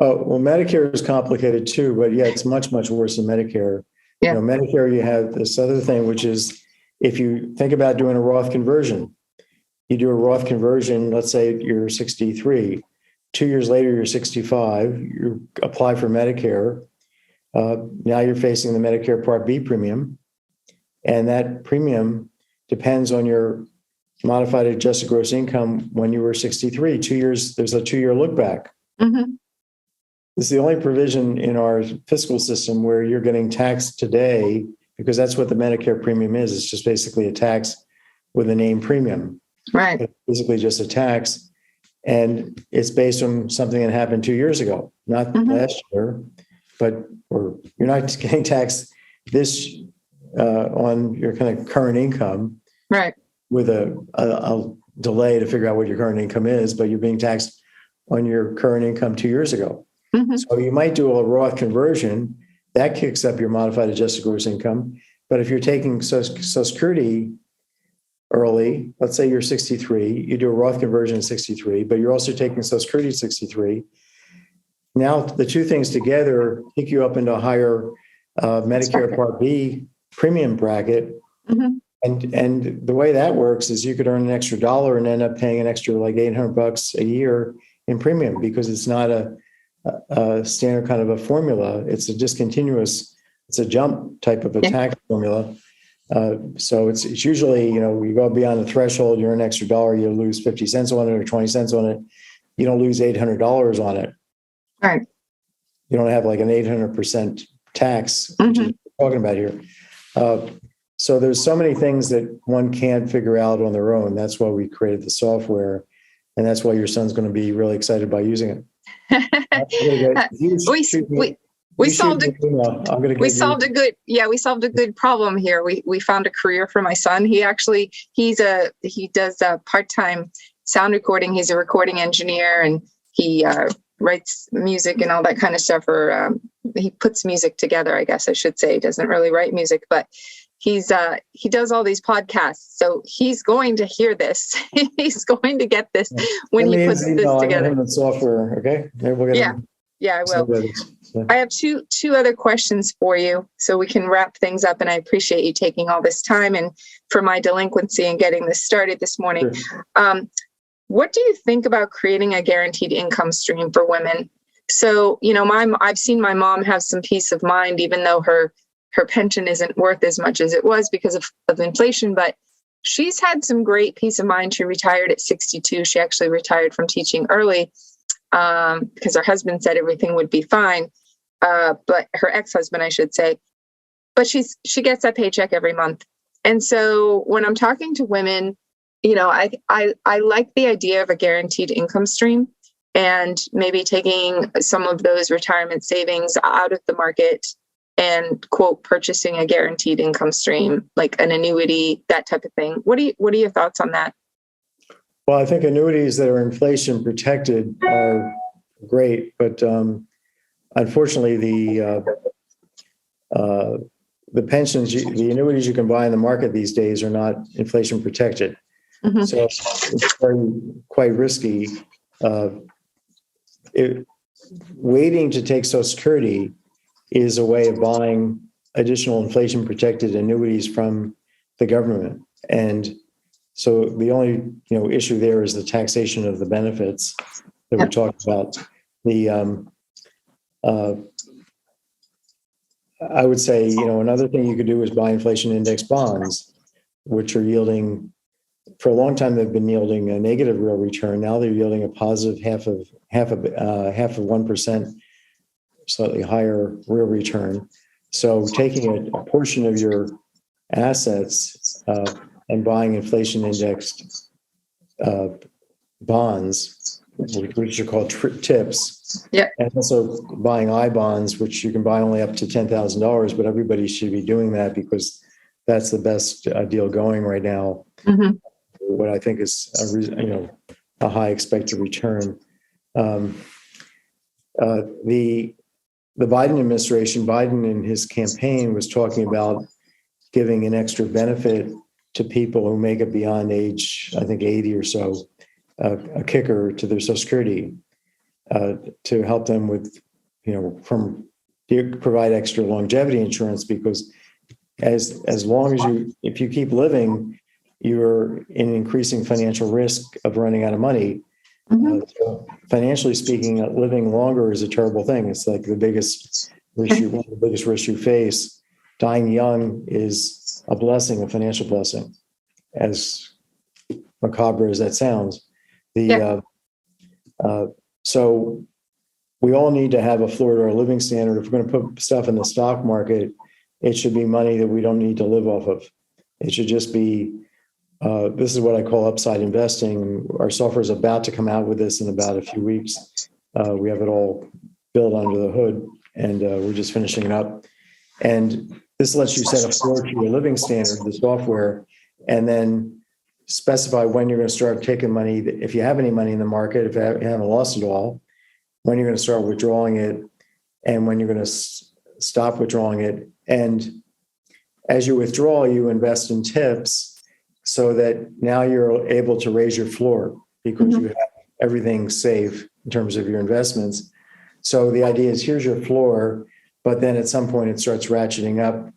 Oh, well, Medicare is complicated too, but yeah, it's much, much worse than Medicare. Yeah. Medicare, you have this other thing, which is if you think about doing a Roth conversion, you do a Roth conversion, let's say you're 63, 2 years later, you're 65, you apply for Medicare. Now you're facing the Medicare Part B premium, and that premium depends on your modified adjusted gross income when you were 63. 2 years, there's a 2-year look back. This is the only provision in our fiscal system where you're getting taxed today because that's what the Medicare premium is. It's just basically a tax with a name premium. Right. It's basically just a tax. And it's based on something that happened 2 years ago, not last year, or you're not getting taxed this on your kind of current income. Right. With a delay to figure out what your current income is, but you're being taxed on your current income 2 years ago. So you might do a Roth conversion that kicks up your modified adjusted gross income. But if you're taking Social Security early, let's say you're 63, you do a Roth conversion at 63, but you're also taking Social Security at 63. Now the two things together kick you up into a higher Medicare Part B premium bracket. And the way that works is you could earn an extra dollar and end up paying an extra like $800 a year in premium, because it's not a standard kind of a formula. It's a discontinuous, it's a jump type of a tax formula. So it's usually, you go beyond the threshold, you earn an extra dollar, you lose 50 cents on it or 20 cents on it. You don't lose $800 on it. Right. You don't have like an 800% tax, which is what we're talking about here. So there's so many things that one can't figure out on their own. That's why we created the software. And that's why your son's going to be really excited by using it. We solved a good problem here. We found a career for my son. He does a part-time sound recording. He's a recording engineer, and he writes music and all that kind of stuff, or he puts music together, I guess I should say. He doesn't really write music, but he does all these podcasts. So he's going to hear this. He's going to get this when he puts this together. I the software, okay? Maybe we'll get I will. I have two other questions for you, so we can wrap things up. And I appreciate you taking all this time and for my delinquency and getting this started this morning. Sure. What do you think about creating a guaranteed income stream for women? So, I've seen my mom have some peace of mind, even though her pension isn't worth as much as it was because of inflation, but she's had some great peace of mind. She retired at 62. She actually retired from teaching early because her husband said everything would be fine. But her ex-husband, I should say, but she gets that paycheck every month. And so when I'm talking to women, I like the idea of a guaranteed income stream and maybe taking some of those retirement savings out of the market and quote, purchasing a guaranteed income stream, like an annuity, that type of thing. What are your thoughts on that? Well, I think annuities that are inflation protected are great, but unfortunately, the pensions, the annuities you can buy in the market these days are not inflation protected. So it's quite risky. Waiting to take Social Security is a way of buying additional inflation protected annuities from the government. And so the only issue there is the taxation of the benefits that we're talking about. I would say, another thing you could do is buy inflation index bonds, which are yielding, for a long time, they've been yielding a negative real return. Now they're yielding a positive half of 1%, slightly higher real return. So taking a portion of your assets and buying inflation indexed bonds, which are called TIPS, and also buying I bonds, which you can buy only up to $10,000, but everybody should be doing that because that's the best deal going right now. What I think is a high expected return. The Biden administration, Biden in his campaign was talking about giving an extra benefit to people who make it beyond age, I think 80 or so, a kicker to their Social Security to help them with, provide extra longevity insurance, because as long as if you keep living, you're in increasing financial risk of running out of money. So financially speaking, living longer is a terrible thing. It's like the biggest issue, one of the biggest risks you face. Dying young is a blessing, a financial blessing, as macabre as that sounds. So we all need to have a floor to our living standard. If we're going to put stuff in the stock market it should be money that we don't need to live off of. It should just be, this is what I call upside investing. Our software is about to come out with this in about a few weeks. We have it all built under the hood, and we're just finishing it up. And this lets you set a floor to your living standard, the software, and then specify when you're going to start taking money. If you have any money in the market, if you haven't lost it all, when you're going to start withdrawing it, and when you're going to stop withdrawing it. And as you withdraw, you invest in tips so that now you're able to raise your floor because you have everything safe in terms of your investments. So the idea is, here's your floor, but then at some point it starts ratcheting up.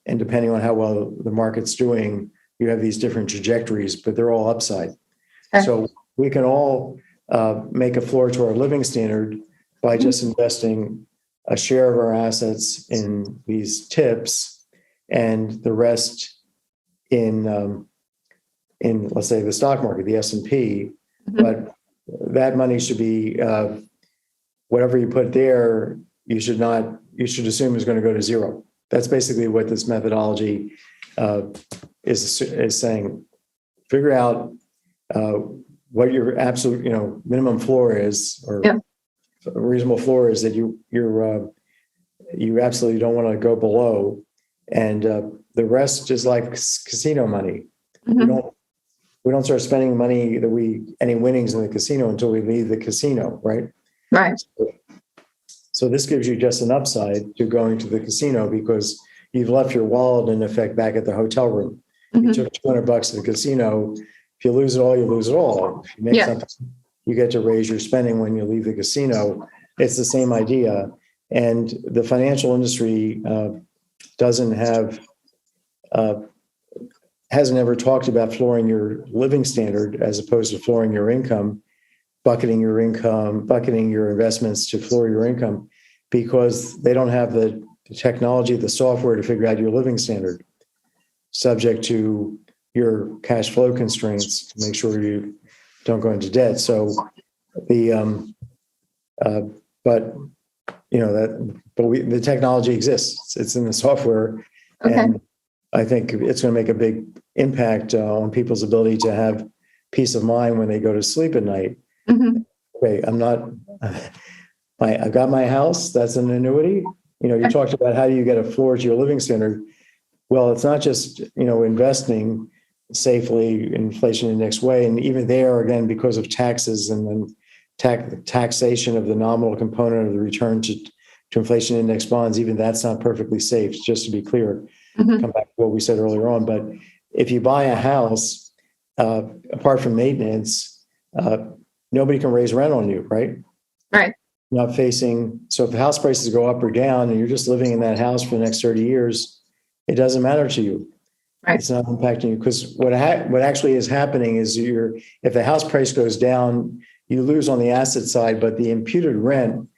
And depending on how well the market's doing, you have these different trajectories, but they're all upside. Okay. So we can all make a floor to our living standard by just investing a share of our assets in these tips and the rest in let's say the stock market, the S&P. But that money should be whatever you put there, you should assume is going to go to zero. That's basically what this methodology is saying. Figure out what your absolute minimum floor is, or a reasonable floor is that you absolutely don't want to go below, and the rest is like casino money. We don't start spending money any winnings in the casino until we leave the casino, right? Right. So this gives you just an upside to going to the casino because you've left your wallet in effect back at the hotel room. You took $200 to the casino. If you lose it all, you lose it all. If you make something, you get to raise your spending when you leave the casino. It's the same idea. And the financial industry hasn't ever talked about flooring your living standard as opposed to flooring your income, bucketing your investments to floor your income, because they don't have the technology, the software to figure out your living standard, subject to your cash flow constraints to make sure you don't go into debt. So the technology exists. It's in the software, and I think it's going to make a big impact on people's ability to have peace of mind when they go to sleep at night. Okay, I've got my house. That's an annuity. You talked about how do you get a floor to your living standard. Well, it's not just, investing safely, inflation index way. And even there, again, because of taxes and then taxation of the nominal component of the return to inflation index bonds, even that's not perfectly safe, just to be clear. Come back to what we said earlier on. But if you buy a house, apart from maintenance, nobody can raise rent on you, right? Right. Not facing, so if the house prices go up or down and you're just living in that house for the next 30 years, it doesn't matter to you. Right. It's not impacting you, because what actually is happening is if the house price goes down, you lose on the asset side, but the imputed rent,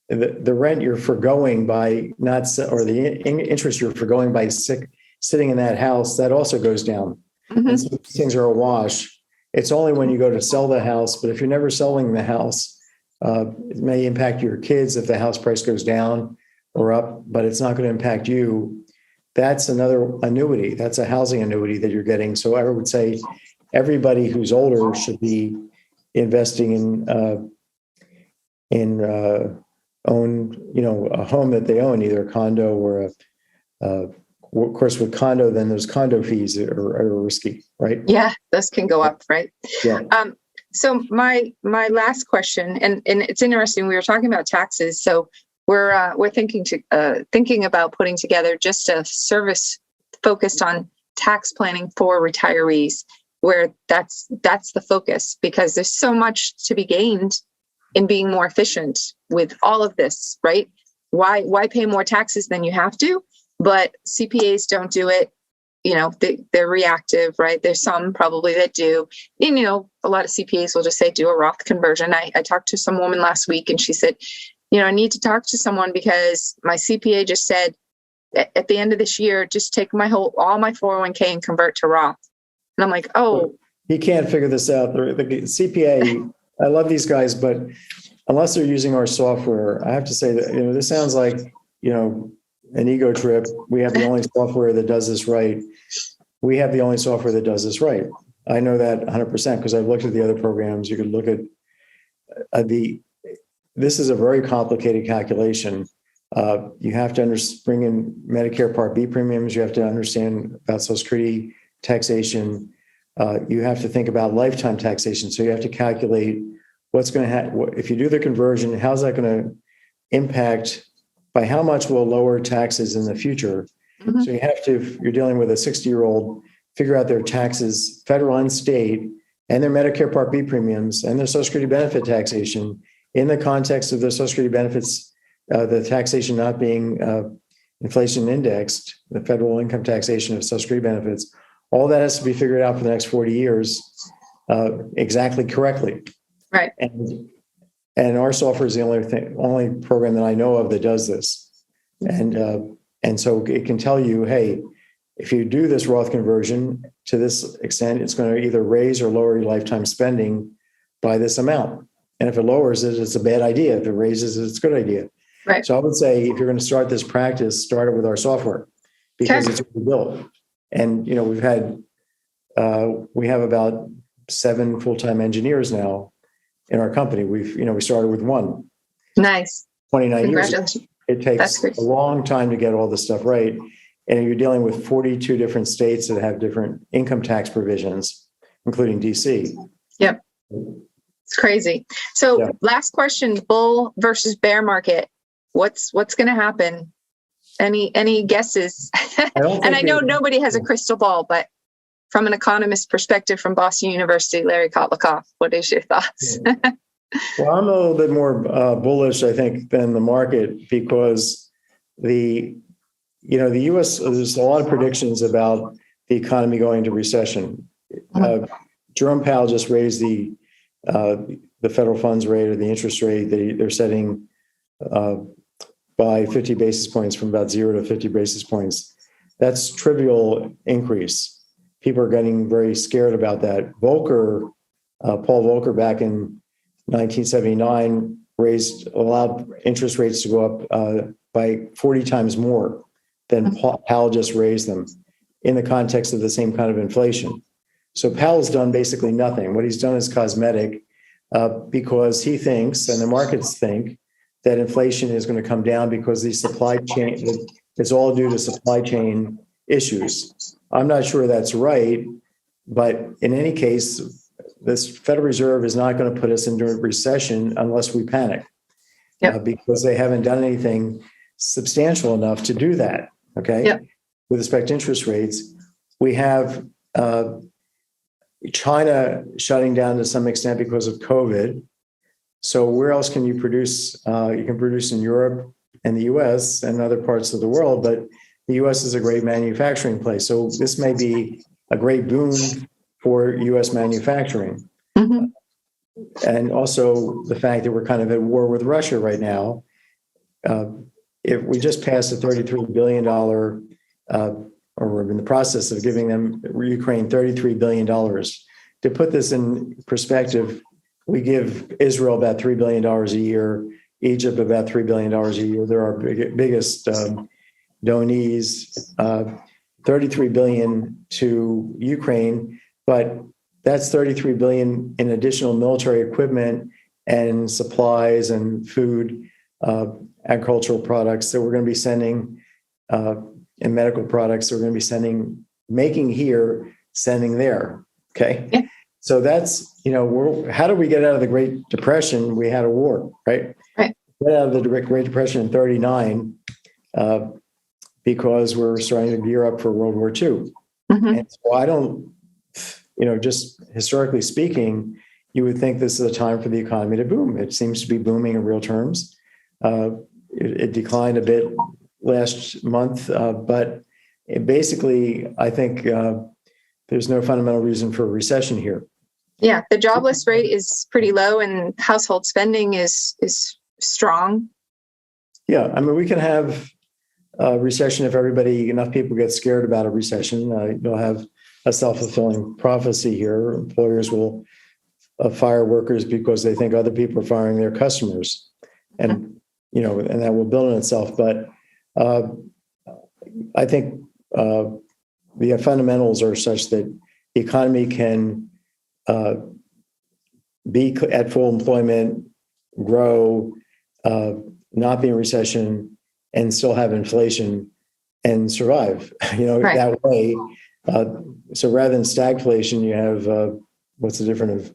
the rent you're forgoing by the interest you're forgoing by sitting in that house, that also goes down. And so these things are a wash. It's only when you go to sell the house, but if you're never selling the house, it may impact your kids if the house price goes down or up, but it's not going to impact you. That's another annuity. That's a housing annuity that you're getting. So I would say everybody who's older should be investing in a home that they own, either a condo or of course, with condo, then those condo fees are risky, right? Yeah, those can go up, right? Yeah. So my last question, and it's interesting. We were talking about taxes, so we're thinking about putting together just a service focused on tax planning for retirees, where that's the focus, because there's so much to be gained in being more efficient with all of this, right? Why pay more taxes than you have to? But CPAs don't do it. They're reactive, right? There's some probably that do. And, a lot of CPAs will just say, do a Roth conversion. I talked to some woman last week and she said, I need to talk to someone because my CPA just said at the end of this year, just take all my 401k and convert to Roth. And I'm like, oh. He can't figure this out. The CPA, I love these guys, but unless they're using our software, I have to say that, this sounds like, an ego trip. We have the only software that does this right. We have the only software that does this right. I know that 100% because I've looked at the other programs. You could look at this is a very complicated calculation. You have to bring in Medicare Part B premiums. You have to understand about Social Security taxation. You have to think about lifetime taxation. So you have to calculate what's going to happen. If you do the conversion, how's that going to impact, by how much will lower taxes in the future? Mm-hmm. So you have to, if you're dealing with a 60-year-old, figure out their taxes, federal and state, and their Medicare Part B premiums and their Social Security benefit taxation in the context of the Social Security benefits, the taxation not being inflation indexed, the federal income taxation of Social Security benefits. All that has to be figured out for the next 40 years exactly correctly. Right. And our software is the only program that I know of that does this. And so it can tell you, hey, if you do this Roth conversion to this extent, it's going to either raise or lower your lifetime spending by this amount. And if it lowers it, it's a bad idea. If it raises it, it's a good idea. Right. So I would say if you're going to start this practice, start it with our software because it's built. And, we have about 7 full-time engineers now in our company. We started with 1. Nice. 29 years ago. It takes a long time to get all this stuff right. And you're dealing with 42 different states that have different income tax provisions, including DC. Yep. It's crazy. So last question, bull versus bear market. What's going to happen? Any guesses? I know nobody has a crystal ball, but from an economist perspective from Boston University, Larry Kotlikoff, what is your thoughts? Well, I'm a little bit more bullish, I think, than the market because the U.S., there's a lot of predictions about the economy going into recession. Jerome Powell just raised the federal funds rate or the interest rate that they're setting by 50 basis points from about 0 to 50 basis points. That's trivial increase. People are getting very scared about that. Paul Volcker back in 1979 allowed interest rates to go up by 40 times more than Powell just raised them in the context of the same kind of inflation. So Powell's done basically nothing. What he's done is cosmetic because he thinks, and the markets think, that inflation is going to come down because the supply chain, it's all due to supply chain issues. I'm not sure that's right, but in any case, this Federal Reserve is not going to put us into a recession unless we panic because they haven't done anything substantial enough to do that. Okay. Yep. With respect to interest rates, we have China shutting down to some extent because of COVID. So where else can you produce? You can produce in Europe and the US and other parts of the world, but the US is a great manufacturing place. So this may be a great boon for US manufacturing. Mm-hmm. And also the fact that we're kind of at war with Russia right now. If we just passed a $33 billion, or we're in the process of giving them Ukraine $33 billion. To put this in perspective, we give Israel about $3 billion a year, Egypt about $3 billion a year. They're our biggest donees, $33 billion to Ukraine, but that's $33 billion in additional military equipment and supplies and food, agricultural products that we're going to be sending, and medical products that we're going to be making here, sending there. Okay. Yeah. So that's, how did we get out of the Great Depression? We had a war, right? Right. Get out of the Great Depression in 1939 because we're starting to gear up for World War II. Mm-hmm. And so I don't, just historically speaking, you would think this is a time for the economy to boom. It seems to be booming in real terms. It declined a bit last month, but basically, I think there's no fundamental reason for a recession here. Yeah, the jobless rate is pretty low, and household spending is strong. Yeah, I mean, we can have a recession if enough people get scared about a recession. You'll have a self-fulfilling prophecy here. Employers will fire workers because they think other people are firing their customers, and and that will build on itself. But I think the fundamentals are such that the economy can be at full employment, grow, not be in recession, and still have inflation and survive. Right. That way. So rather than stagflation, you have what's the difference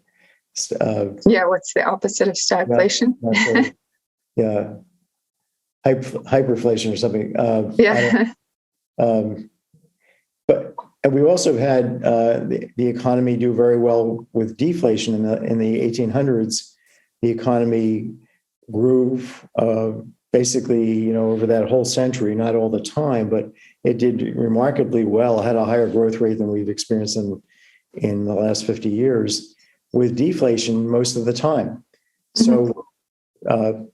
of what's the opposite of stagflation? Yeah, hyperflation or something. Yeah. And we also had the economy do very well with deflation in the 1800s. The economy grew basically, over that whole century, not all the time, but it did remarkably well, had a higher growth rate than we've experienced in the last 50 years, with deflation most of the time. Mm-hmm. So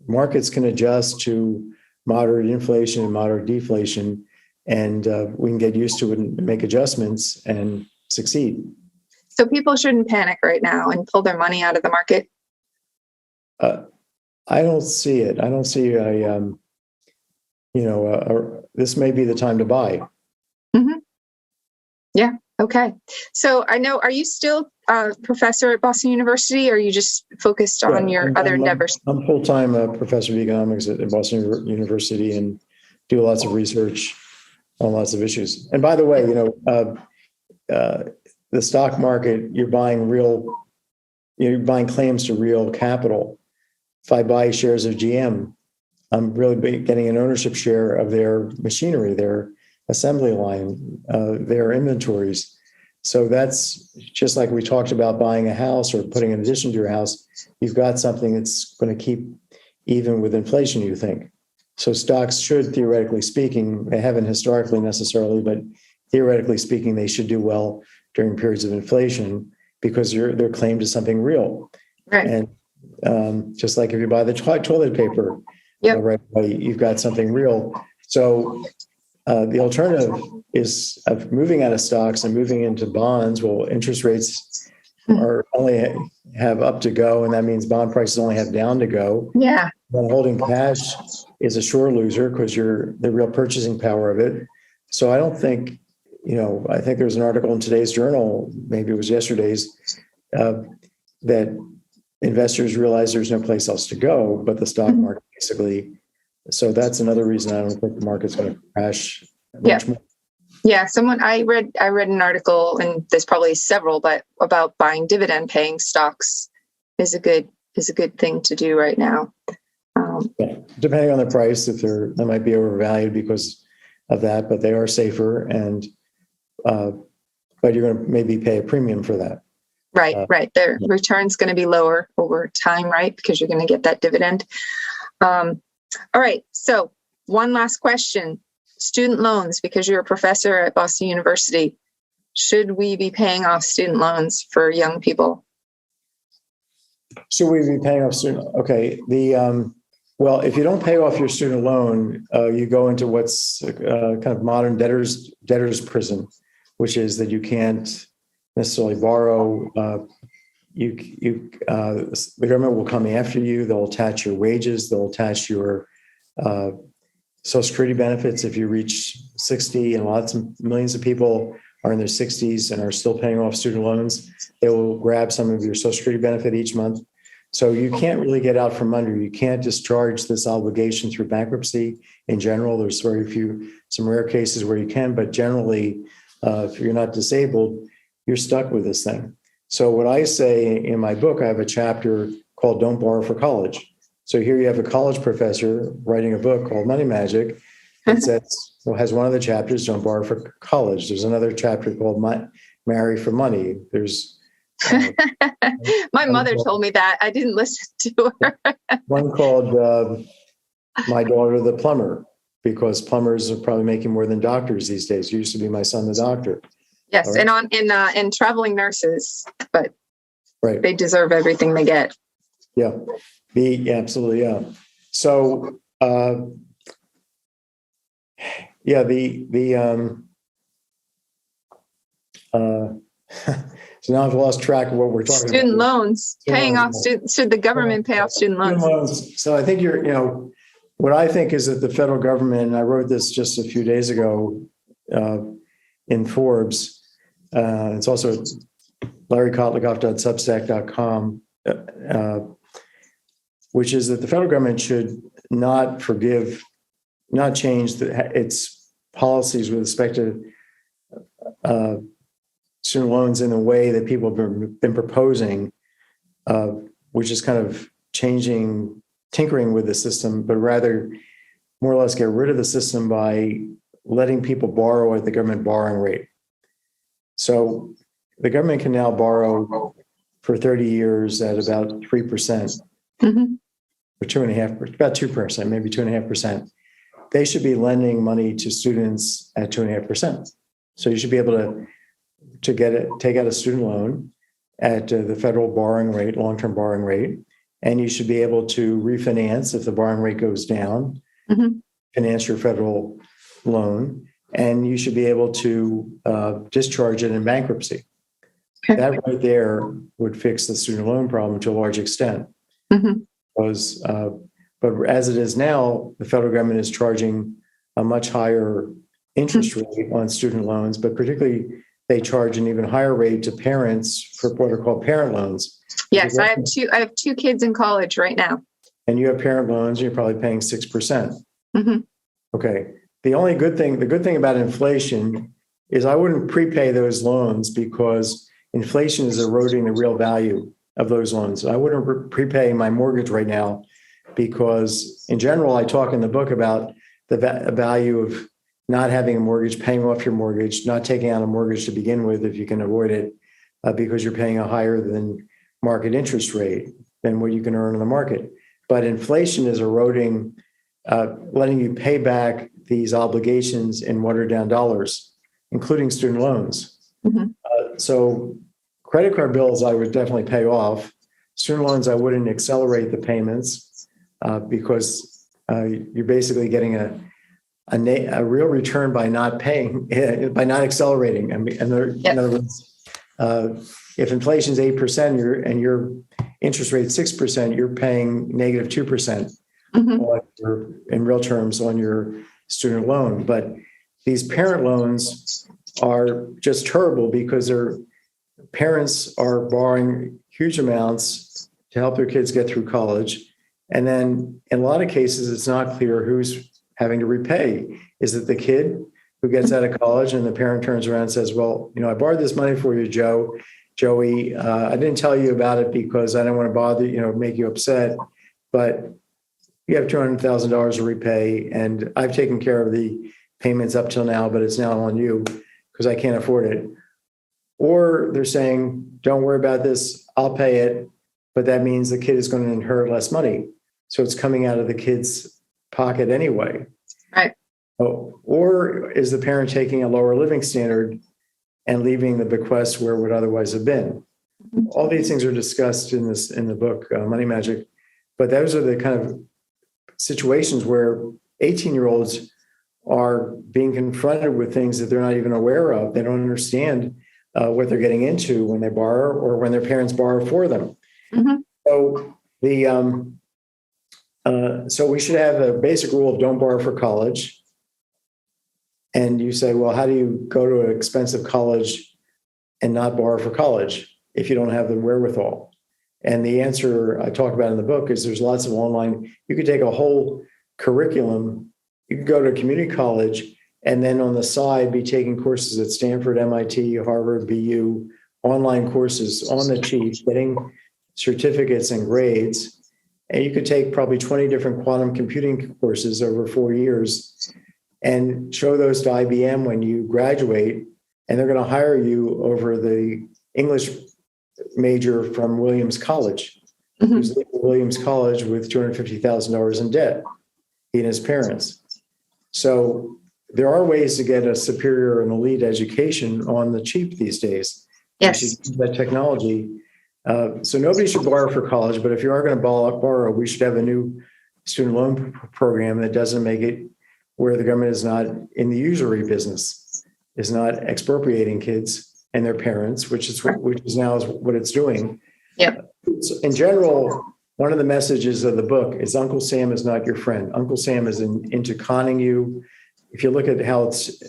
markets can adjust to moderate inflation and moderate deflation, and we can get used to it and make adjustments and succeed. So people shouldn't panic right now and pull their money out of the market? I don't see it. I don't see this may be the time to buy. Mm-hmm. Yeah. Okay. So I know, are you still a professor at Boston University, or are you just focused on your other endeavors? I'm full-time professor of economics at Boston University and do lots of research on lots of issues. And by the way, the stock market, you're buying claims to real capital. If I buy shares of GM, I'm really getting an ownership share of their machinery, their assembly line, their inventories. So that's just like we talked about buying a house or putting an addition to your house. You've got something that's going to keep even with inflation, you think. So stocks should, theoretically speaking, they haven't historically necessarily, but theoretically speaking, they should do well during periods of inflation because they're claimed to something real. Right. And just like if you buy the toilet paper, yep. Right away, you've got something real. So the alternative is of moving out of stocks and moving into bonds. Well, interest rates are only have up to go, and that means bond prices only have down to go. Yeah. Then holding cash is a sure loser because you're the real purchasing power of it. So I don't think, I think there's an article in today's journal, maybe it was yesterday's, that investors realize there's no place else to go but the stock market, basically. So that's another reason I don't think the market's going to crash much more. Yeah, I read an article, and there's probably several, but about buying dividend paying stocks is a good thing to do right now. Depending on the price, if they might be overvalued because of that, but they are safer, and but you're going to maybe pay a premium for that. Right. Their return's going to be lower over time, right? Because you're going to get that dividend. All right. So one last question. Student loans, because you're a professor at Boston University, should we be paying off student loans for young people? Should we be paying off student? Okay. Well, if you don't pay off your student loan, you go into what's kind of modern debtor's prison, which is that you can't necessarily borrow. The government will come after you. They'll attach your wages. They'll attach your Social Security benefits if you reach 60, and millions of people are in their 60s and are still paying off student loans. They will grab some of your Social Security benefit each month. So you can't really get out from under. You can't discharge this obligation through bankruptcy in general. There's some rare cases where you can, but generally, if you're not disabled, you're stuck with this thing. So what I say in my book, I have a chapter called Don't Borrow for College. So here you have a college professor writing a book called Money Magic. It has one of the chapters, Don't Borrow for College. There's another chapter called Marry for Money. There's my mother told me that. I didn't listen to her. One called My Daughter the Plumber, because plumbers are probably making more than doctors these days. It used to be My Son the Doctor. Yes, right. And traveling nurses, but right. They deserve everything they get. Yeah, absolutely, yeah. So, so now I've lost track of what we're talking about. Student loans, paying off student. Should the government pay off student loans? So I think what I think is that the federal government, and I wrote this just a few days ago in Forbes, it's also larrykotlikoff.substack.com, which is that the federal government should not change its policies with respect to student loans in the way that people have been proposing, which is kind of tinkering with the system, but rather more or less get rid of the system by letting people borrow at the government borrowing rate. So the government can now borrow for 30 years at about 3%, or 2.5%, about 2%, maybe 2.5%. They should be lending money to students at 2.5%. So you should be able to take out a student loan at the federal borrowing rate, long-term borrowing rate, and you should be able to refinance if the borrowing rate goes down, finance your federal loan, and you should be able to discharge it in bankruptcy. Okay. That right there would fix the student loan problem to a large extent. Because, but as it is now, the federal government is charging a much higher interest rate on student loans, but particularly they charge an even higher rate to parents for what are called parent loans. Yes, I have two kids in college right now. And you have parent loans, and you're probably paying 6%. Okay. The good thing about inflation is I wouldn't prepay those loans because inflation is eroding the real value of those loans. I wouldn't prepay my mortgage right now because in general, I talk in the book about the value of not having a mortgage, paying off your mortgage, not taking out a mortgage to begin with if you can avoid it, because you're paying a higher than market interest rate than what you can earn in the market. But inflation is eroding, letting you pay back these obligations in watered down dollars, including student loans. So credit card bills, I would definitely pay off. Student loans, I wouldn't accelerate the payments because you're basically getting a real return by not paying, by not accelerating. I mean, in other words, if inflation is 8% and your interest rate is 6%, you're paying negative 2% in real terms on your student loan. But these parent loans are just terrible because their parents are borrowing huge amounts to help their kids get through college. And then in a lot of cases, it's not clear who's having to repay. Is it the kid who gets out of college and the parent turns around and says, well, I borrowed this money for you, Joey. I didn't tell you about it because I didn't want to bother, make you upset, but you have $200,000 to repay. And I've taken care of the payments up till now, but it's now on you because I can't afford it. Or they're saying, don't worry about this, I'll pay it. But that means the kid is going to inherit less money. So it's coming out of the kid's pocket anyway. Right. Or is the parent taking a lower living standard and leaving the bequest where it would otherwise have been? All these things are discussed in the book, Money Magic. But those are the kind of situations where 18-year-olds are being confronted with things that they're not even aware of. They don't understand what they're getting into when they borrow or when their parents borrow for them. So so we should have a basic rule of don't borrow for college. And you say, well, how do you go to an expensive college and not borrow for college if you don't have the wherewithal? And the answer I talk about in the book is there's lots of online. You could take a whole curriculum. You could go to a community college and then on the side be taking courses at Stanford, MIT, Harvard, BU, online courses on the cheap, getting certificates and grades. And you could take probably 20 different quantum computing courses over 4 years and show those to IBM when you graduate, and they're going to hire you over the English major from Williams College, who's leaving Williams College with $250,000 in debt, he and his parents. So there are ways to get a superior and elite education on the cheap these days. Yes. You should use that technology. So nobody should borrow for college, but if you are going to borrow, we should have a new student loan program that doesn't make it where the government is not in the usury business, is not expropriating kids and their parents, which is now what it's doing. Yep. In general, one of the messages of the book is Uncle Sam is not your friend. Uncle Sam is into conning you. If you look at how it's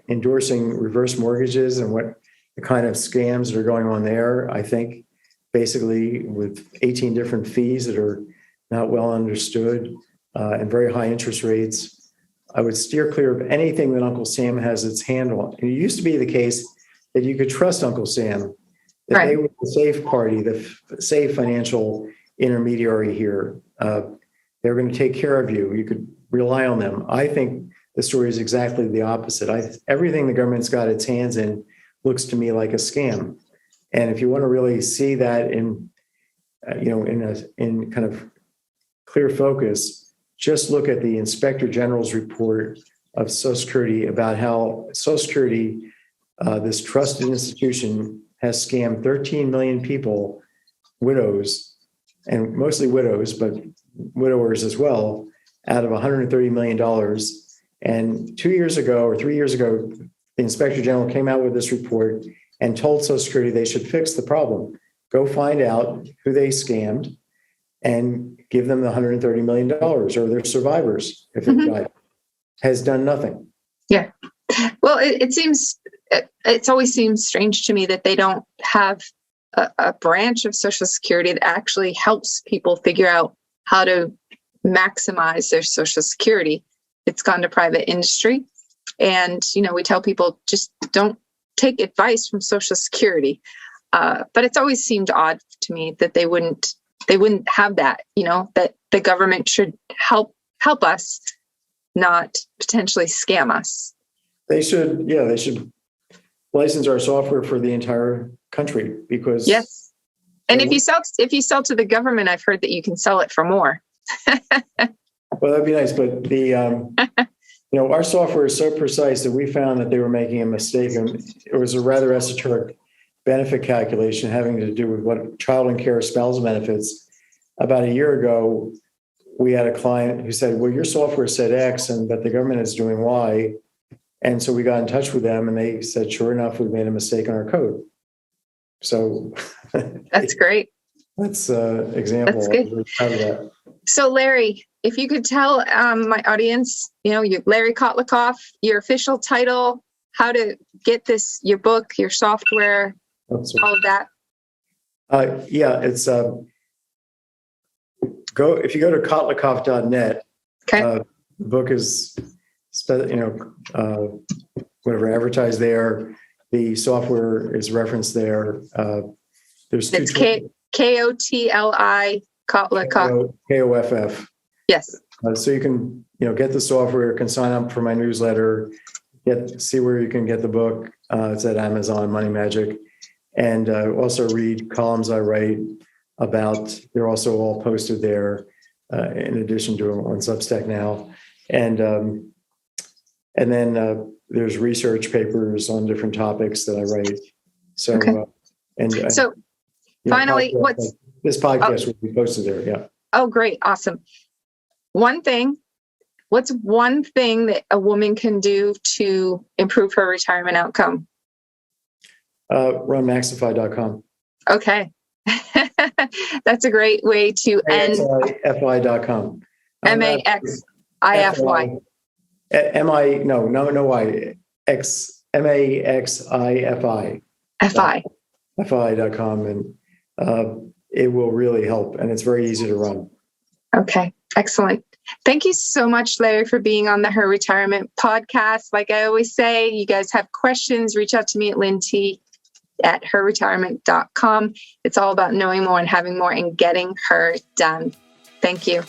endorsing reverse mortgages and what the kind of scams that are going on there, I think basically with 18 different fees that are not well understood and very high interest rates, I would steer clear of anything that Uncle Sam has its hand on. It used to be the case that you could trust Uncle Sam, that they were the safe party, the safe financial intermediary here. They're going to take care of you. You could rely on them. I think the story is exactly the opposite. Everything the government's got its hands in looks to me like a scam. And if you want to really see that in kind of clear focus, just look at the Inspector General's report of Social Security about how Social Security, this trusted institution, has scammed 13 million people, widows, and mostly widows, but widowers as well, out of $130 million. And 2 years ago or 3 years ago, the Inspector General came out with this report and told Social Security they should fix the problem. Go find out who they scammed and give them the $130 million, or their survivors, if they've died. Has done nothing. Yeah. Well, it's always seemed strange to me that they don't have a branch of Social Security that actually helps people figure out how to maximize their Social Security. It's gone to private industry. And, we tell people just don't take advice from Social Security. But it's always seemed odd to me that they wouldn't have that, that the government should help us, not potentially scam us. They should license our software for the entire country, because yes. And if you sell to the government, I've heard that you can sell it for more. Well, that'd be nice, but the our software is so precise that we found that they were making a mistake, and it was a rather esoteric benefit calculation having to do with what child and care spousal benefits. About a year ago, we had a client who said, well, your software said X, but the government is doing Y. And so we got in touch with them, and they said, sure enough, we made a mistake on our code. So that's great. That's an example. That's good. I'm really proud of that. So Larry, if you could tell my audience, Larry Kotlikoff, your official title, how to get your book, your software, all of that. It's if you go to kotlikoff.net, okay. The book is, whatever, advertised there. The software is referenced there. There's it's Kotli Kotlikoff. Koff. Yes. So you can, get the software, can sign up for my newsletter, see where you can get the book. It's at Amazon, Money Magic, and also read columns I write about. They're also all posted there, in addition to on Substack now, and then there's research papers on different topics that I write. So, okay. So finally, this podcast will be posted there? Yeah. Oh, great. Awesome. What's one thing that a woman can do to improve her retirement outcome? Run Maxify.com. Okay. That's a great way to end. Maxify.com. Maxify. Maxifi. Fi.com, and it will really help, and it's very easy to run. Okay, excellent. Thank you so much, Larry, for being on the Her Retirement podcast. Like I always say, you guys have questions, reach out to me at lynnt@herretirement.com. It's all about knowing more and having more and getting her done. Thank you.